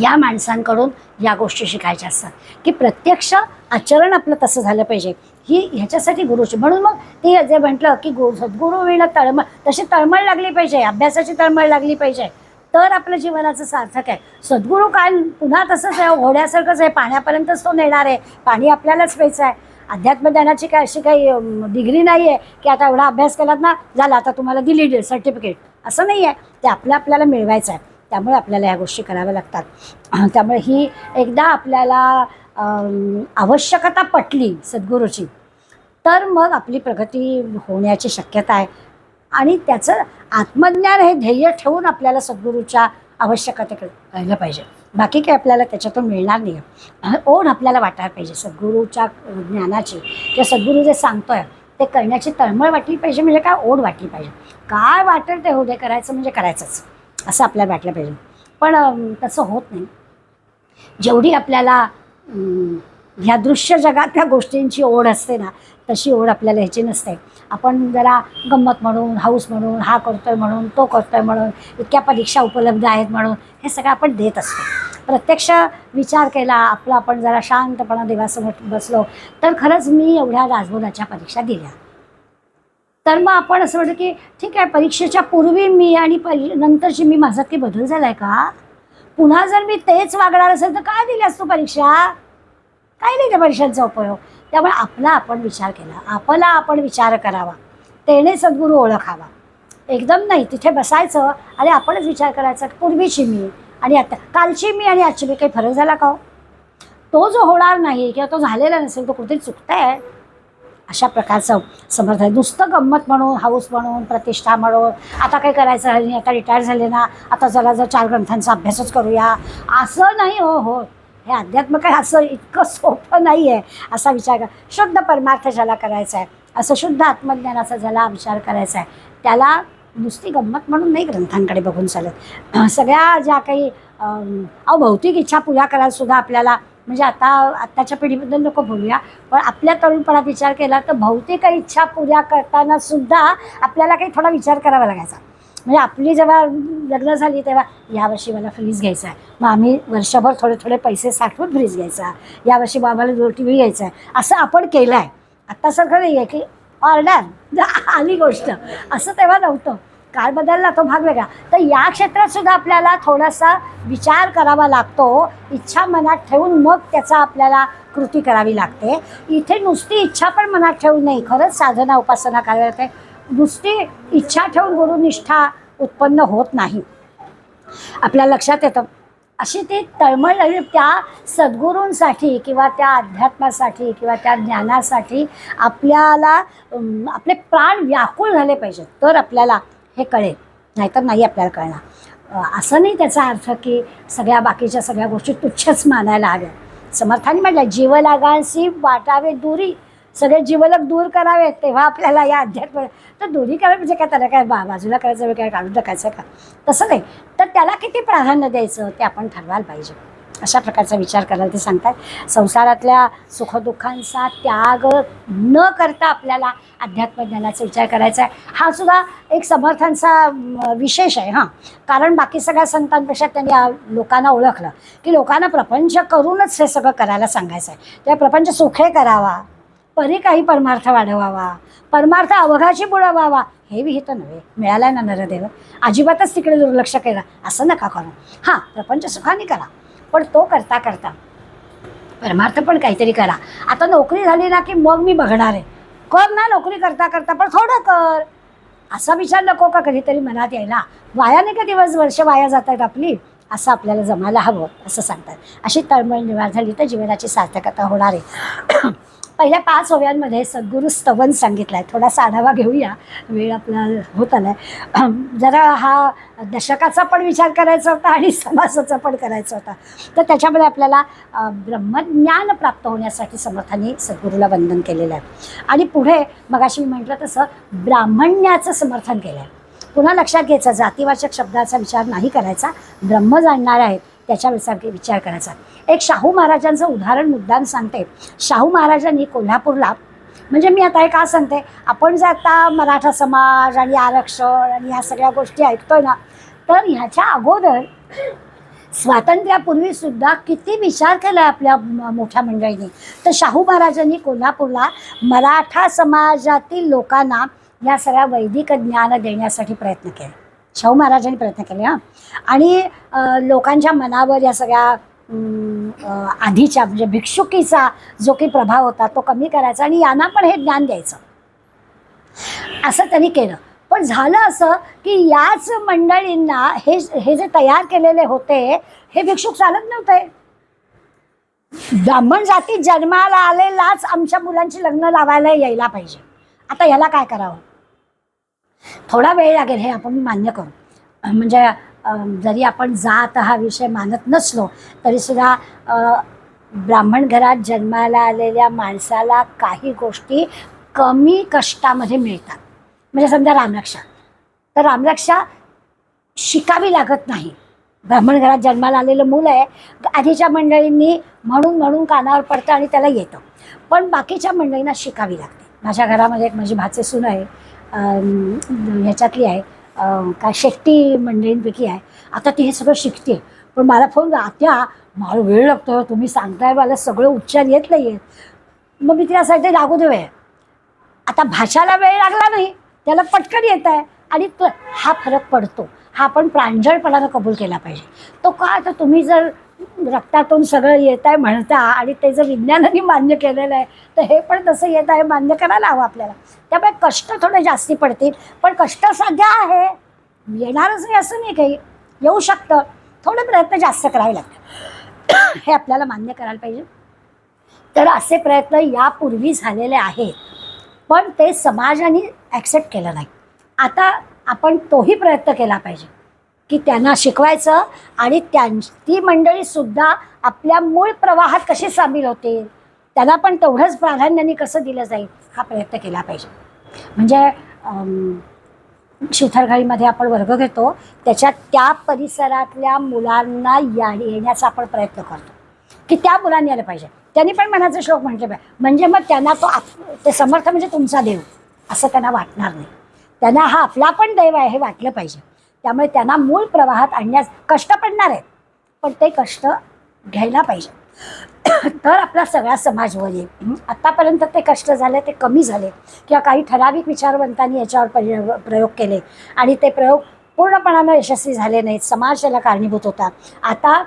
या माणसांकडून या गोष्टी शिकायच्या असतात की प्रत्यक्ष आचरण आपलं तसं झालं पाहिजे. ही ह्याच्यासाठी गुरुची. म्हणून मग ते जे म्हटलं की सद्गुरू विण तळमळ, तशी तळमळ लागली पाहिजे, अभ्यासाची तळमळ लागली पाहिजे, तर आपलं जीवनाचं सार्थक आहे. सद्गुरू काय पुन्हा तसंच आहे, घोड्यासारखंच आहे, पाण्यापर्यंतच तो नेणार आहे, पाणी आपल्यालाच प्यायचं आहे. अध्यात्म ज्ञानाची काय अशी काही डिग्री नाही आहे की आता एवढा अभ्यास केलात ना झाला आता तुम्हाला दिली सर्टिफिकेट, असं नाही आहे. ते आपल्याला मिळवायचं आहे. त्यामुळे आपल्याला ह्या गोष्टी कराव्या लागतात. त्यामुळे ही एकदा आपल्याला आवश्यकता पटली सद्गुरूची तर मग आपली प्रगती होण्याची शक्यता आहे. आणि त्याचं आत्मज्ञान हे ध्येय ठेवून आपल्याला सद्गुरूच्या आवश्यकतेकडे राहिलं पाहिजे. बाकी काही आपल्याला त्याच्यातून मिळणार नाही. ओढ आपल्याला वाटायला पाहिजे सद्गुरूच्या ज्ञानाची, किंवा सद्गुरू जे सांगतोय ते करण्याची तळमळ वाटली पाहिजे. म्हणजे काय ओढ वाटली पाहिजे. काय वाटेल ते होऊ करायचं म्हणजे करायचंच असं आपल्याला वाटलं पाहिजे. पण तसं होत नाही. जेवढी आपल्याला ह्या दृश्य जगातल्या गोष्टींची ओढ असते ना तशी ओढ आपल्याला ह्याची नसते. आपण जरा गंमत म्हणून, हाऊस म्हणून, हा करतोय म्हणून, तो करतोय म्हणून, इतक्या परीक्षा उपलब्ध आहेत म्हणून हे सगळं आपण देत असतो. प्रत्यक्ष विचार केला आपला, आपण जरा शांतपणा देवासमोर बसलो तर खरंच मी एवढ्या राजभोगाच्या परीक्षा दिल्या, तर मग आपण असं वाटतं की ठीक आहे, परीक्षेच्या पूर्वी मी आणि नंतरची मी, माझा काही बदल झाला आहे का? पुन्हा जर मी तेच वागणार असेल तर काय दिली असतो परीक्षा? काही नाही त्या परीक्षांचा उपयोग. त्यामुळे आपण विचार केला, आपण विचार करावा, त्याने सद्गुरू ओळखावा. एकदम नाही, तिथे बसायचं आणि आपणच विचार करायचा. पूर्वीची मी आणि आता, कालची मी आणि आजची मी काही फरक झाला का हो? तो जो होणार नाही किंवा तो झालेला नसेल तो कुठेतरी चुकताय. अशा प्रकारचं समर्थ आहे. नुसतं गंमत म्हणून, हाऊस म्हणून, प्रतिष्ठा म्हणून, आता काही करायचं नाही, आता रिटायर झाले ना, आता जरा 4 ग्रंथांचा अभ्यासच करूया, असं नाही हो. हे अध्यात्म काय असं इतकं सोपं नाही आहे असा विचार करा. शुद्ध परमार्थ ज्याला करायचा आहे, असं शुद्ध आत्मज्ञानाचा ज्याला विचार करायचा आहे, त्याला नुसती गंमत म्हणून नाही ग्रंथांकडे बघून चालत. सगळ्या ज्या काही भौतिक इच्छा पुऱ्या करायला सुद्धा आपल्याला, म्हणजे आत्ताच्या पिढीबद्दल नको बोलूया, पण आपल्या तरुणपणात विचार केला तर भौतिक इच्छा पुऱ्या करताना सुद्धा आपल्याला काही थोडा विचार करावा लागायचा. म्हणजे आपली जेव्हा लग्न झाली तेव्हा यावर्षी मला फ्रीज घ्यायचा आहे, मग आम्ही वर्षभर थोडे पैसे साठवून फ्रीज घ्यायचा, यावर्षी बाबाला टी व्ही घ्यायचा आहे, असं आपण केलं आहे. आत्तासारखं नाही आहे की ऑर्डर आली गोष्ट, असं तेव्हा नव्हतं. काळ बदलला, तो भाग वेगळा. तर या क्षेत्रात सुद्धा आपल्याला थोडासा विचार करावा लागतो, इच्छा मनात ठेवून मग त्याचा आपल्याला कृती करावी लागते. इथे नुसती इच्छा पण मनात ठेवून नाही, खरंच साधना उपासना करावी लागते. नुसती इच्छा ठेवून गुरुनिष्ठा उत्पन्न होत नाही. आपल्या लक्षात येतं अशी ती तळमळ त्या सद्गुरूंसाठी किंवा त्या अध्यात्मासाठी किंवा त्या ज्ञानासाठी आपल्याला आपले प्राण व्याकुळ झाले पाहिजेत, तर आपल्याला हे कळेल, नाहीतर नाही आपल्याला कळणार. असं नाही त्याचा अर्थ की सगळ्या बाकीच्या सगळ्या गोष्टी तुच्छच मानायला हव्या. समर्थांनी म्हटलं जीव लागांसी वाटावे दुरी, सगळे जीवलग दूर करावेत, तेव्हा आपल्याला या अध्यात्म. तर दोन्ही करायला म्हणजे काय, त्याला काय बाजूला करायचं वेळ काय काढून टाकायचं का, तसं नाही. तर त्याला किती प्राधान्य द्यायचं ते आपण ठरवायला पाहिजे. अशा प्रकारचा विचार करायला ते सांगतात. संसारातल्या सुखदुःखांचा त्याग न करता आपल्याला अध्यात्मज्ञानाचा विचार करायचा आहे. हा सुद्धा एक समर्थांचा विशेष आहे. कारण बाकी सगळ्या संतांपेक्षा त्यांनी लोकांना ओळखलं की लोकांना प्रपंच करूनच हे सगळं करायला सांगायचं आहे. त्या प्रपंच सुखे करावा, परी काही परमार्थ वाढवावा, परमार्थ अवघाची बुडवावा, हे विहित नव्हे. मिळालाय ना नरदेव, अजिबातच तिकडे दुर्लक्ष केलं असं नका करू. प्रपंच सुखाने करा, पण तो करता करता परमार्थ पण काहीतरी करा. आता नोकरी झाली ना की मग मी बघणार आहे, कर ना नोकरी करता करता, पण थोडं कर. असा विचार नको का कधीतरी मनात यायला, वाया नाही का दिवस वर्ष वाया जात आहेत आपली, असं आपल्याला जमायला हवं असं सांगतात. अशी तळमळ निवार झाली तर जीवनाची सार्थकता होणार आहे. पहिल्या 5 ओव्यांमध्ये सद्गुरु स्तवन सांगितलं आहे. थोडासा आढावा घेऊया, वेळ आपला होत आला आहे. जरा हा दशकाचा पण विचार करायचा होता आणि समासाचा पण करायचा होता. तर त्याच्यामध्ये आपल्याला ब्रह्मज्ञान प्राप्त होण्यासाठी समर्थांनी सद्गुरूला वंदन केलेलं आहे. आणि पुढे मगाशी मी म्हटलं तसं ब्राह्मण्याचं समर्थन केलं आहे. पुन्हा लक्षात घ्यायचं, जातीवाचक शब्दाचा विचार नाही करायचा, ब्रह्म जाणणार आहेत त्याच्या विचार करायचा. एक शाहू महाराजांचं उदाहरण मुद्दाम सांगते. शाहू महाराजांनी कोल्हापूरला, म्हणजे मी आता हे का सांगते, आपण जर आता मराठा समाज आणि आरक्षण आणि ह्या सगळ्या गोष्टी ऐकतोय ना, तर ह्याच्या अगोदर स्वातंत्र्यापूर्वी सुद्धा किती विचार केला आपल्या मोठ्या मंडळींनी. तर शाहू महाराजांनी कोल्हापूरला मराठा समाजातील लोकांना या सगळ्या वैदिक ज्ञान देण्यासाठी प्रयत्न केले. शाहू महाराजांनी प्रयत्न केले. आणि लोकांच्या मनावर या सगळ्या आधीच्या म्हणजे भिक्षुकीचा जो काही प्रभाव होता तो कमी करायचा आणि यांना पण हे ज्ञान द्यायचं, असं त्यांनी केलं. पण झालं असं की याच मंडळींना हे जे तयार केलेले होते हे भिक्षुक चालत नव्हते. ब्राह्मण जातीत जन्माला आलेलाच आमच्या मुलांची लग्न लावायला यायला पाहिजे. आता ह्याला काय करावं, थोडा वेळ लागेल हे आपण मान्य करू. म्हणजे जरी आपण जात हा विषय मानत नसलो तरीसुद्धा ब्राह्मण घरात जन्माला आलेल्या माणसाला काही गोष्टी कमी कष्टामध्ये मिळतात. म्हणजे समजा रामरक्षा, तर रामरक्षा शिकावी लागत नाही. ब्राह्मण घरात जन्माला आलेलं मूल आहे, आधीच्या मंडळींनी म्हणून कानावर पडतं आणि त्याला येतं, पण बाकीच्या मंडळींना शिकावी लागते. माझ्या घरामध्ये एक माझी भाचे सून आहे, ह्याच्यातली आहे, काय शेट्टी मंडळींपैकी आहे. आता ती हे सगळं शिकते, पण मला फोन आत्या मला वेळ लागतो, तुम्ही सांगताय मला सगळं उच्चार येत नाही आहेत. मग मी तिला सांगते लागू दे वेळ. आता भाषाला वेळ लागला नाही, त्याला पटकन येत आहे. आणि हा फरक पडतो, हा आपण प्रांजळपणानं कबूल केला पाहिजे. तो का, तर तुम्ही जर रक्तातून सगळं येत आहे म्हणता आणि ते जर विज्ञानाने मान्य केलेलं आहे तर हे पण तसं येत आहे मान्य करायला हवं आपल्याला. त्यामुळे कष्ट थोडे जास्ती पडतील, पण कष्ट साध्य आहे, येणारच नाही असं नाही, काही येऊ शकतं, थोडे प्रयत्न जास्त करावे लागतात हे आपल्याला मान्य करायला पाहिजे. तर असे प्रयत्न यापूर्वी झालेले आहेत, पण ते समाजाने ॲक्सेप्ट केलं नाही. आता आपण तोही प्रयत्न केला पाहिजे की त्यांना शिकवायचं आणि ती मंडळीसुद्धा आपल्या मूळ प्रवाहात कशी सामील होतील, त्यांना पण तेवढंच प्राधान्याने कसं दिलं जाईल हा प्रयत्न केला पाहिजे. म्हणजे शिवथरघाईमध्ये आपण वर्ग घेतो, त्याच्यात त्या परिसरातल्या मुलांना येण्याचा आपण प्रयत्न करतो की त्या मुलांनी यायला पाहिजे, त्यांनी पण मनाचे श्लोक म्हटले पाहिजे. म्हणजे मग त्यांना ते समर्थ म्हणजे तुमचा देव असं त्यांना वाटणार नाही. त्यांना हा आपला पण देव आहे हे वाटलं पाहिजे. त्यामुळे त्यांना मूळ प्रवाहात आणण्यास कष्ट पडणार आहेत, पण ते कष्ट घ्यायला पाहिजे. तर आपला सगळा समाज वर येईल. आत्तापर्यंत ते कष्ट झाले ते कमी झाले किंवा काही ठराविक विचारवंतांनी याच्यावर प्रयोग केले आणि ते प्रयोग पूर्णपणानं यशस्वी झाले नाहीत. समाज त्याला कारणीभूत होता. आता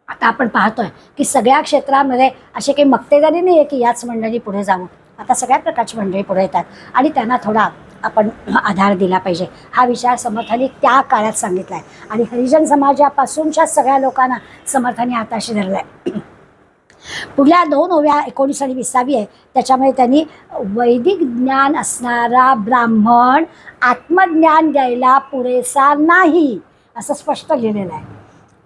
आपण पाहतोय की सगळ्या क्षेत्रामध्ये असे काही मक्तेदारी नाही आहे की याच मंडळी पुढे जावं. आता सगळ्या प्रकारची मंडळी पुढे येतात आणि त्यांना थोडा आपण आधार दिला पाहिजे. हा विचार समर्थांनी त्या काळात सांगितला आहे आणि हरिजन समाजापासूनच्या सगळ्या लोकांना समर्थांनी हाताशी धरलं आहे. पुढल्या 2 ओव्या 19 आणि 20 आहे, त्याच्यामध्ये त्यांनी वैदिक ज्ञान असणारा ब्राह्मण आत्मज्ञान द्यायला पुरेसा नाही असं स्पष्ट लिहिलेलं आहे.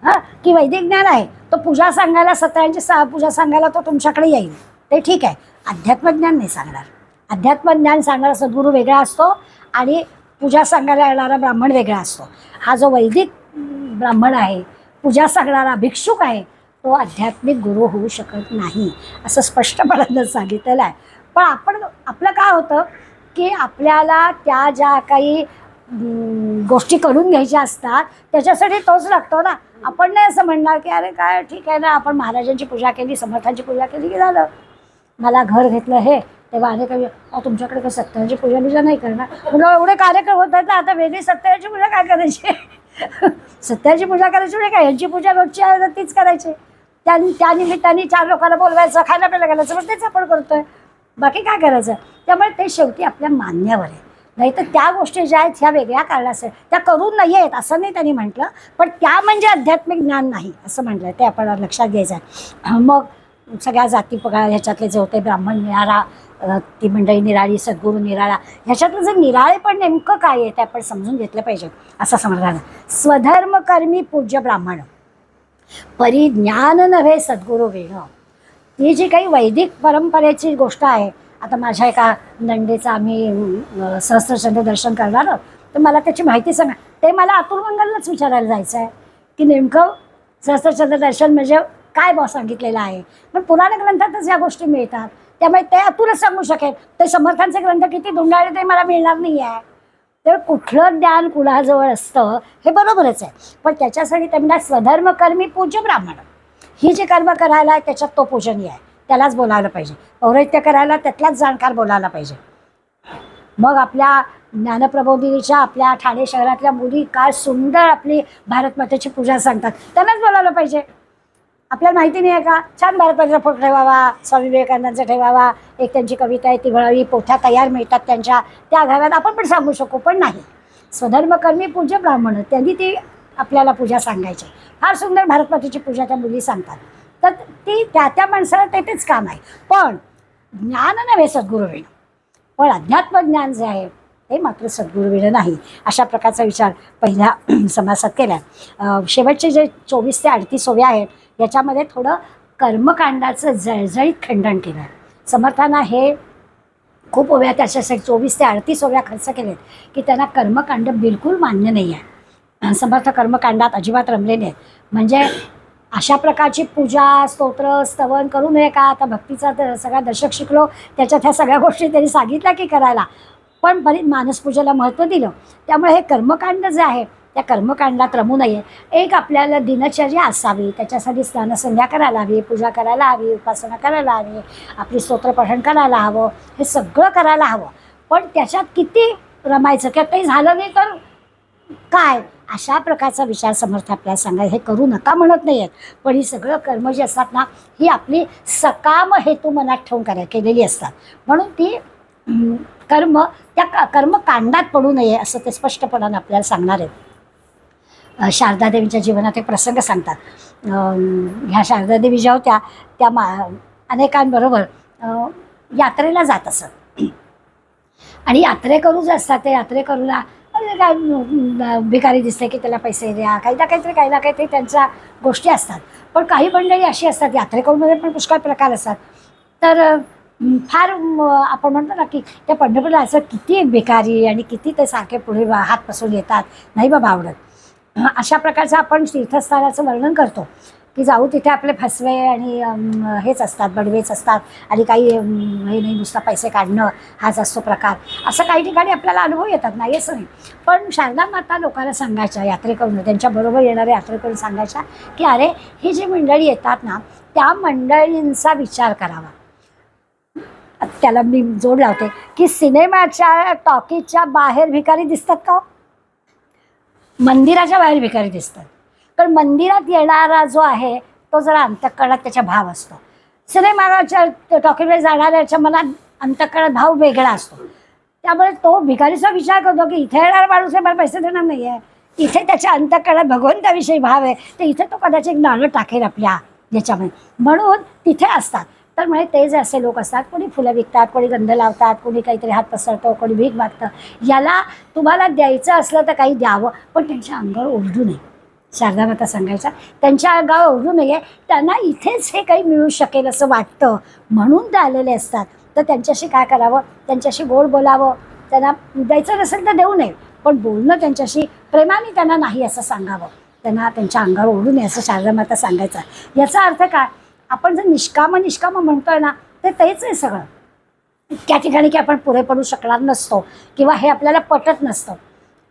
हां, की वैदिक ज्ञान आहे तो पूजा सांगायला, सत्यांची पूजा सांगायला तो तुमच्याकडे येईल, ते ठीक आहे. अध्यात्मज्ञान नाही सांगणार. अध्यात्मज्ञान सांगणारा सद्गुरू वेगळा असतो आणि पूजा सांगायला येणारा ब्राह्मण वेगळा असतो. हा जो वैदिक ब्राह्मण आहे, पूजा सांगणारा भिक्षुक आहे, तो आध्यात्मिक गुरु होऊ शकत नाही असं स्पष्टपणे सांगितलेलं आहे. पण आपलं काय होतं की आपल्याला त्या ज्या काही गोष्टी करून घ्यायच्या असतात त्याच्यासाठी तोच लागतो ना. आपण नाही असं म्हणणार की अरे काय ठीक आहे ना, आपण महाराजांची पूजा केली, समर्थांची पूजा केली की झालं. मला घर घेतलं हे तेव्हा अनेक तुमच्याकडे काही सत्याची पूजा बिजा नाही करणार. मुलं एवढे कार्यक्रम होतात ना, आता वेगळी सत्याची पूजा काय करायची? सत्याची पूजा करायची म्हणजे काय, यांची पूजा रोजची आहे तर तीच करायची. त्या निमित्ताने 4 लोकांना बोलवायचं, खायला प्यायला घालायचं, पण तेच आपण करतोय, बाकी काय करायचं. त्यामुळे ते शेवटी आपल्या मान्यावर आहे. नाही तर त्या गोष्टी ज्या आहेत ह्या वेगळ्या कारणासाठी त्या करू नयेत असं नाही त्यांनी म्हटलं, पण त्या म्हणजे आध्यात्मिक ज्ञान नाही असं म्हटलं. ते आपण लक्षात घ्यायचं आहे. मग सगळ्या जाती पगार ह्याच्यातले जे होते, ब्राह्मण निराळा, ती मंडळी निराळी, सद्गुरू निराळा, ह्याच्यातलं जे निराळे पण नेमकं काय आहे ते आपण समजून घेतलं पाहिजे असं समजलं. स्वधर्मकर्मी पूज्य ब्राह्मण, परिज्ञान नव्हे सद्गुरू वेण. ही जी काही वैदिक परंपरेची गोष्ट आहे. आता माझ्या एका नंदेचं आम्ही सहस्त्रचंद्र दर्शन करणार, तर मला त्याची माहिती सांगा. ते मला अतुलमंगललाच विचारायला जायचं आहे की नेमकं सहस्त्रचंद्र दर्शन म्हणजे काय सांगितलेलं आहे. पण पुराण ग्रंथातच या गोष्टी मिळतात, त्यामुळे ते अतुलच सांगू शकेल. ते समर्थांचे ग्रंथ किती धुंडाळले ते मला मिळणार नाही आहे. तर कुठलं ज्ञान कुणाजवळ असतं हे बरोबरच आहे, पण त्याच्यासाठी त्यांना स्वधर्मकर्मी पूज्य ब्राह्मण, ही जी कर्म करायला आहे त्याच्यात तो पूजनीय आहे, त्यालाच बोलावलं पाहिजे. पौरोहित्य करायला त्यातलाच जाणकार बोलायला पाहिजे. मग आपल्या ज्ञानप्रबोधिनीच्या आपल्या ठाणे शहरातल्या मुली काय सुंदर आपली भारतमातेची पूजा सांगतात, त्यांनाच बोलावलं पाहिजे. आपल्याला माहिती नाही आहे का, छान भारतमातेचा फोटो ठेवावा, स्वामी विवेकानंदांचा ठेवावा, एक त्यांची कविता आहे ती घडावी, पोथ्या तयार मिळतात त्यांच्या, त्या घरात आपण पण सांगू शकू. पण नाही, स्वधर्मकर्मी पूज्य ब्राह्मण त्यांनी ती आपल्याला पूजा सांगायची. फार सुंदर भारतमातेची पूजा त्या मुली सांगतात. तर ती त्या माणसाला तेच काम आहे. पण ज्ञान नव्हे सद्गुरू वेण, पण अध्यात्मज्ञान जे आहे ते मात्र सद्गुरू वेण नाही, अशा प्रकारचा विचार पहिल्या समासात केला आहे. शेवटचे जे 24 ते 38 ओव्या आहेत याच्यामध्ये थोडं कर्मकांडाचं जळजळीत खंडन केलं आहे. समर्थांना हे खूप ओव्या त्याच्यासाठी 24 ते 38 ओव्या खर्च केलेत की त्यांना कर्मकांड बिलकुल मान्य नाही आहे. समर्थ कर्मकांडात अजिबात रमले नाहीत. म्हणजे अशा प्रकारची पूजा स्तोत्र स्तवन करू नये का. आता भक्तीचा सगळा दशक शिकलो, त्याच्यात ह्या सगळ्या गोष्टी त्यांनी सांगितल्या की करायला, पण बरीच मानसपूजेला महत्त्व दिलं. त्यामुळे हे कर्मकांड जे आहे त्या कर्मकांडात रमू नये. एक आपल्याला दिनचर्या असावी, त्याच्यासाठी स्नानसंध्या करायला हवी, पूजा करायला हवी, उपासना करायला हवी, आपली स्तोत्रपठण करायला हवं, हे सगळं करायला हवं. पण त्याच्यात किती रमायचं किंवा काही झालं नाही तर काय, अशा प्रकारचा विचार समर्थ आपल्याला सांगायला. हे करू नका म्हणत नाही आहेत, पण ही सगळं कर्म जी असतात ना ही आपली सकाम हेतू मनात ठेवून केलेली असतात. म्हणून ती कर्म त्या कर्मकांडात पडू नये असं ते स्पष्टपणाने आपल्याला सांगणार आहेत. शारदादेवीच्या जीवनात एक प्रसंग सांगतात. ह्या शारदादेवी ज्या होत्या त्या अनेकांबरोबर यात्रेला जात असत. आणि यात्रेकरू जे असतात ते यात्रेकरूला काय भिकारी दिसते की त्याला पैसे द्या, काही ना काहीतरी त्यांच्या गोष्टी असतात. पण काही मंडळी अशी असतात, यात्रेकरूमध्ये पण पुष्कळ प्रकार असतात. तर फार आपण म्हणतो ना की त्या पंढरपूरला असं किती भिकारी आणि किती ते सारखे पुढे हात पसरून येतात, नाही बाबा आवडत. अशा प्रकारचं आपण तीर्थस्थानाचं वर्णन करतो की जाऊ तिथे आपले फसवे आणि हेच असतात, बडवेच असतात आणि काही हे नाही, नुसता पैसे काढणं हाच असतो प्रकार. असं काही ठिकाणी आपल्याला अनुभव येतात, नाही असं नाही. पण शारदा माता लोकांना सांगायच्या, यात्रेकरून त्यांच्याबरोबर येणारे यात्रेकरून सांगायच्या की अरे ही जी मंडळी येतात ना, त्या मंडळींचा विचार करावा. त्याला मी जोड लावते की सिनेमाच्या टॉकीजच्या बाहेर भिकारी दिसतात का? मंदिराच्या बाहेर भिकारी दिसतात. कारण मंदिरात येणारा जो आहे तो जरा अंतःकरणात त्याचा भाव असतो. सिनेमाच्या टॉकीजमध्ये जाणाऱ्याच्या मनात अंतःकरणात भाव वेगळा असतो. त्यामुळे तो भिकारीचा विचार करतो की इथे येणारा माणूस आहे, मला पैसे देणार नाही आहे. इथे त्याच्या अंतःकरणात भगवंताविषयी भाव आहे, तर इथे तो कदाचित एक नाणं टाकेल आपल्या याच्यामध्ये, म्हणून तिथे असतात. तर म्हणजे ते जे असे लोक असतात, कोणी फुलं विकतात, कोणी गंध लावतात, कोणी काहीतरी हात पसरतो, कोणी भीक मागतं. याला तुम्हाला द्यायचं असलं तर काही द्यावं, पण त्यांच्या अंगावर ओरडू नये. शारदा माता सांगायच्या त्यांच्या अंगावर ओरडू नये. त्यांना इथेच हे काही मिळू शकेल असं वाटतं म्हणून ते आलेले असतात. तर त्यांच्याशी काय करावं, त्यांच्याशी गोड बोलावं. त्यांना द्यायचं नसेल तर देऊ नये, पण बोलणं त्यांच्याशी प्रेमाने त्यांना नाही असं सांगावं. त्यांना त्यांच्या अंगावर ओढू नये असं शारदा माता सांगायचं. याचा अर्थ काय, आपण जर निष्काम म्हणतोय ना, ते तेच आहे सगळं. इतक्या ठिकाणी की आपण पुरे पडू शकणार नसतो किंवा हे आपल्याला पटत नसतं.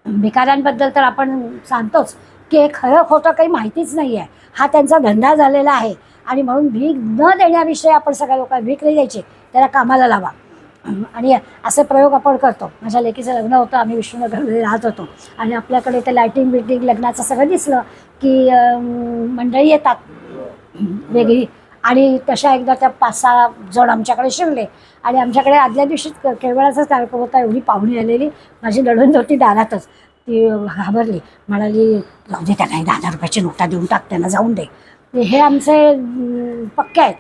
भिकाऱ्यांबद्दल तर आपण सांगतोच की हे खरं खोटं काही माहितीच नाही आहे, हा त्यांचा धंदा झालेला आहे. आणि म्हणून भीक न देण्याविषयी आपण सगळ्या लोकांना भीक नाही द्यायची, त्याला कामाला लावा. आणि असे प्रयोग आपण करतो. माझ्या लेकीचं लग्न होतं, आम्ही विष्णुनगरमध्ये राहत होतो आणि आपल्याकडे ते लायटिंग बिल्टिंग लग्नाचं सगळं दिसलं की मंडळी येतात वेगळी. आणि तशा एकदा त्या 5-6 जण आमच्याकडे शिरले आणि आमच्याकडे आदल्या दिवशीच केळवळाचाच कार्यक्रम होता. एवढी पाहुणी आलेली, माझी नणंद होती दारातच. ती घाबरली, म्हणाली जाऊ दे त्यांना, 10,000 रुपयाची नोटा देऊन टाक, त्यांना जाऊन दे, हे आमचे पक्के आहेत.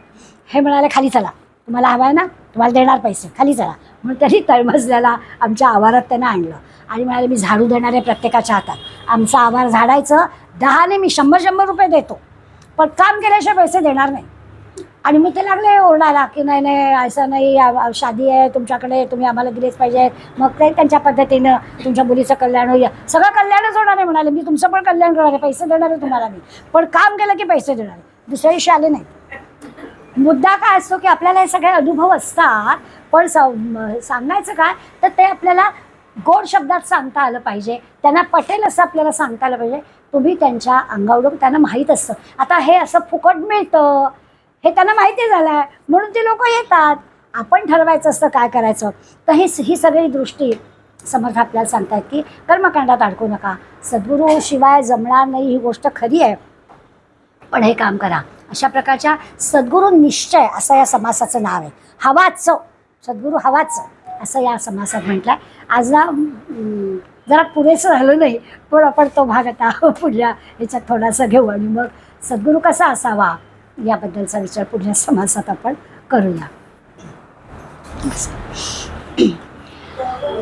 हे म्हणाले खाली चला, तुम्हाला हवा आहे ना, तुम्हाला देणार पैसे, खाली चला. म्हणून त्यांनी तळमजल्याला आमच्या आवारात त्यांना आणलं आणि म्हणाले मी झाडू देणार आहे प्रत्येकाच्या हातात, आमचा आवार झाडायचं, 10ने मी 100 रुपये देतो, पण काम केल्याशिवाय पैसे देणार नाही. आणि मग ते लागले ओरडायला की नाही नाही असं नाही, शादी आहे तुमच्याकडे, तुम्ही आम्हाला दिलेच पाहिजे. मग ते त्यांच्या पद्धतीनं तुमच्या मुलीचं कल्याण होईल, सगळं कल्याणच होणार आहे म्हणाले. मी तुमचं पण कल्याण करणार आहे, पैसे देणार आहे तुम्हाला मी, पण काम केलं की पैसे देणार आहे. दुसऱ्या दिवशी आले नाही. मुद्दा काय असतो की आपल्याला हे सगळे अनुभव असतात, पण सांगायचं काय तर ते आपल्याला गोड शब्दात सांगता आलं पाहिजे, त्यांना पटेल असं आपल्याला सांगता आलं पाहिजे. तुम्ही त्यांच्या अंगावरून त्यांना माहीत असतं आता हे असं फुकट मिळतं, हे त्यांना माहिती झालं आहे म्हणून ते लोक येतात. आपण ठरवायचं असतं काय करायचं. तर ही सगळी दृष्टी समर्थ आपल्याला सांगतायत की कर्मकांडात अडकू नका, सद्गुरू शिवाय जमणार नाही ही गोष्ट खरी आहे, पण हे काम करा. अशा प्रकारच्या सद्गुरू निश्चय असं या समासाचं नाव आहे. हवाच सद्गुरू हवाच असं या समासात म्हटलं आहे. आज ना जरा पुरेसं झालं नाही, पण आपण तो भाग आता पुढल्या ह्याच्यात थोडासा घेऊ आणि मग सद्गुरू कसा असावा याबद्दलचा विचार पुढल्या समासात आपण करूया.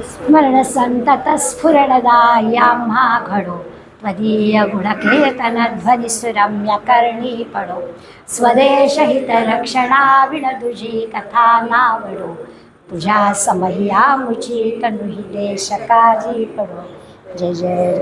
स्मरण संतत स्फुरणदायाम्हा घडो, त्वदीय गुणकीर्तन ध्वनिसुरम्य करणी पडो, स्वदेश हित रक्षणा विण तुझी कथा नावडो, तुझ्या समहिया मुची तनुहि देश काजी पडो. जय जय.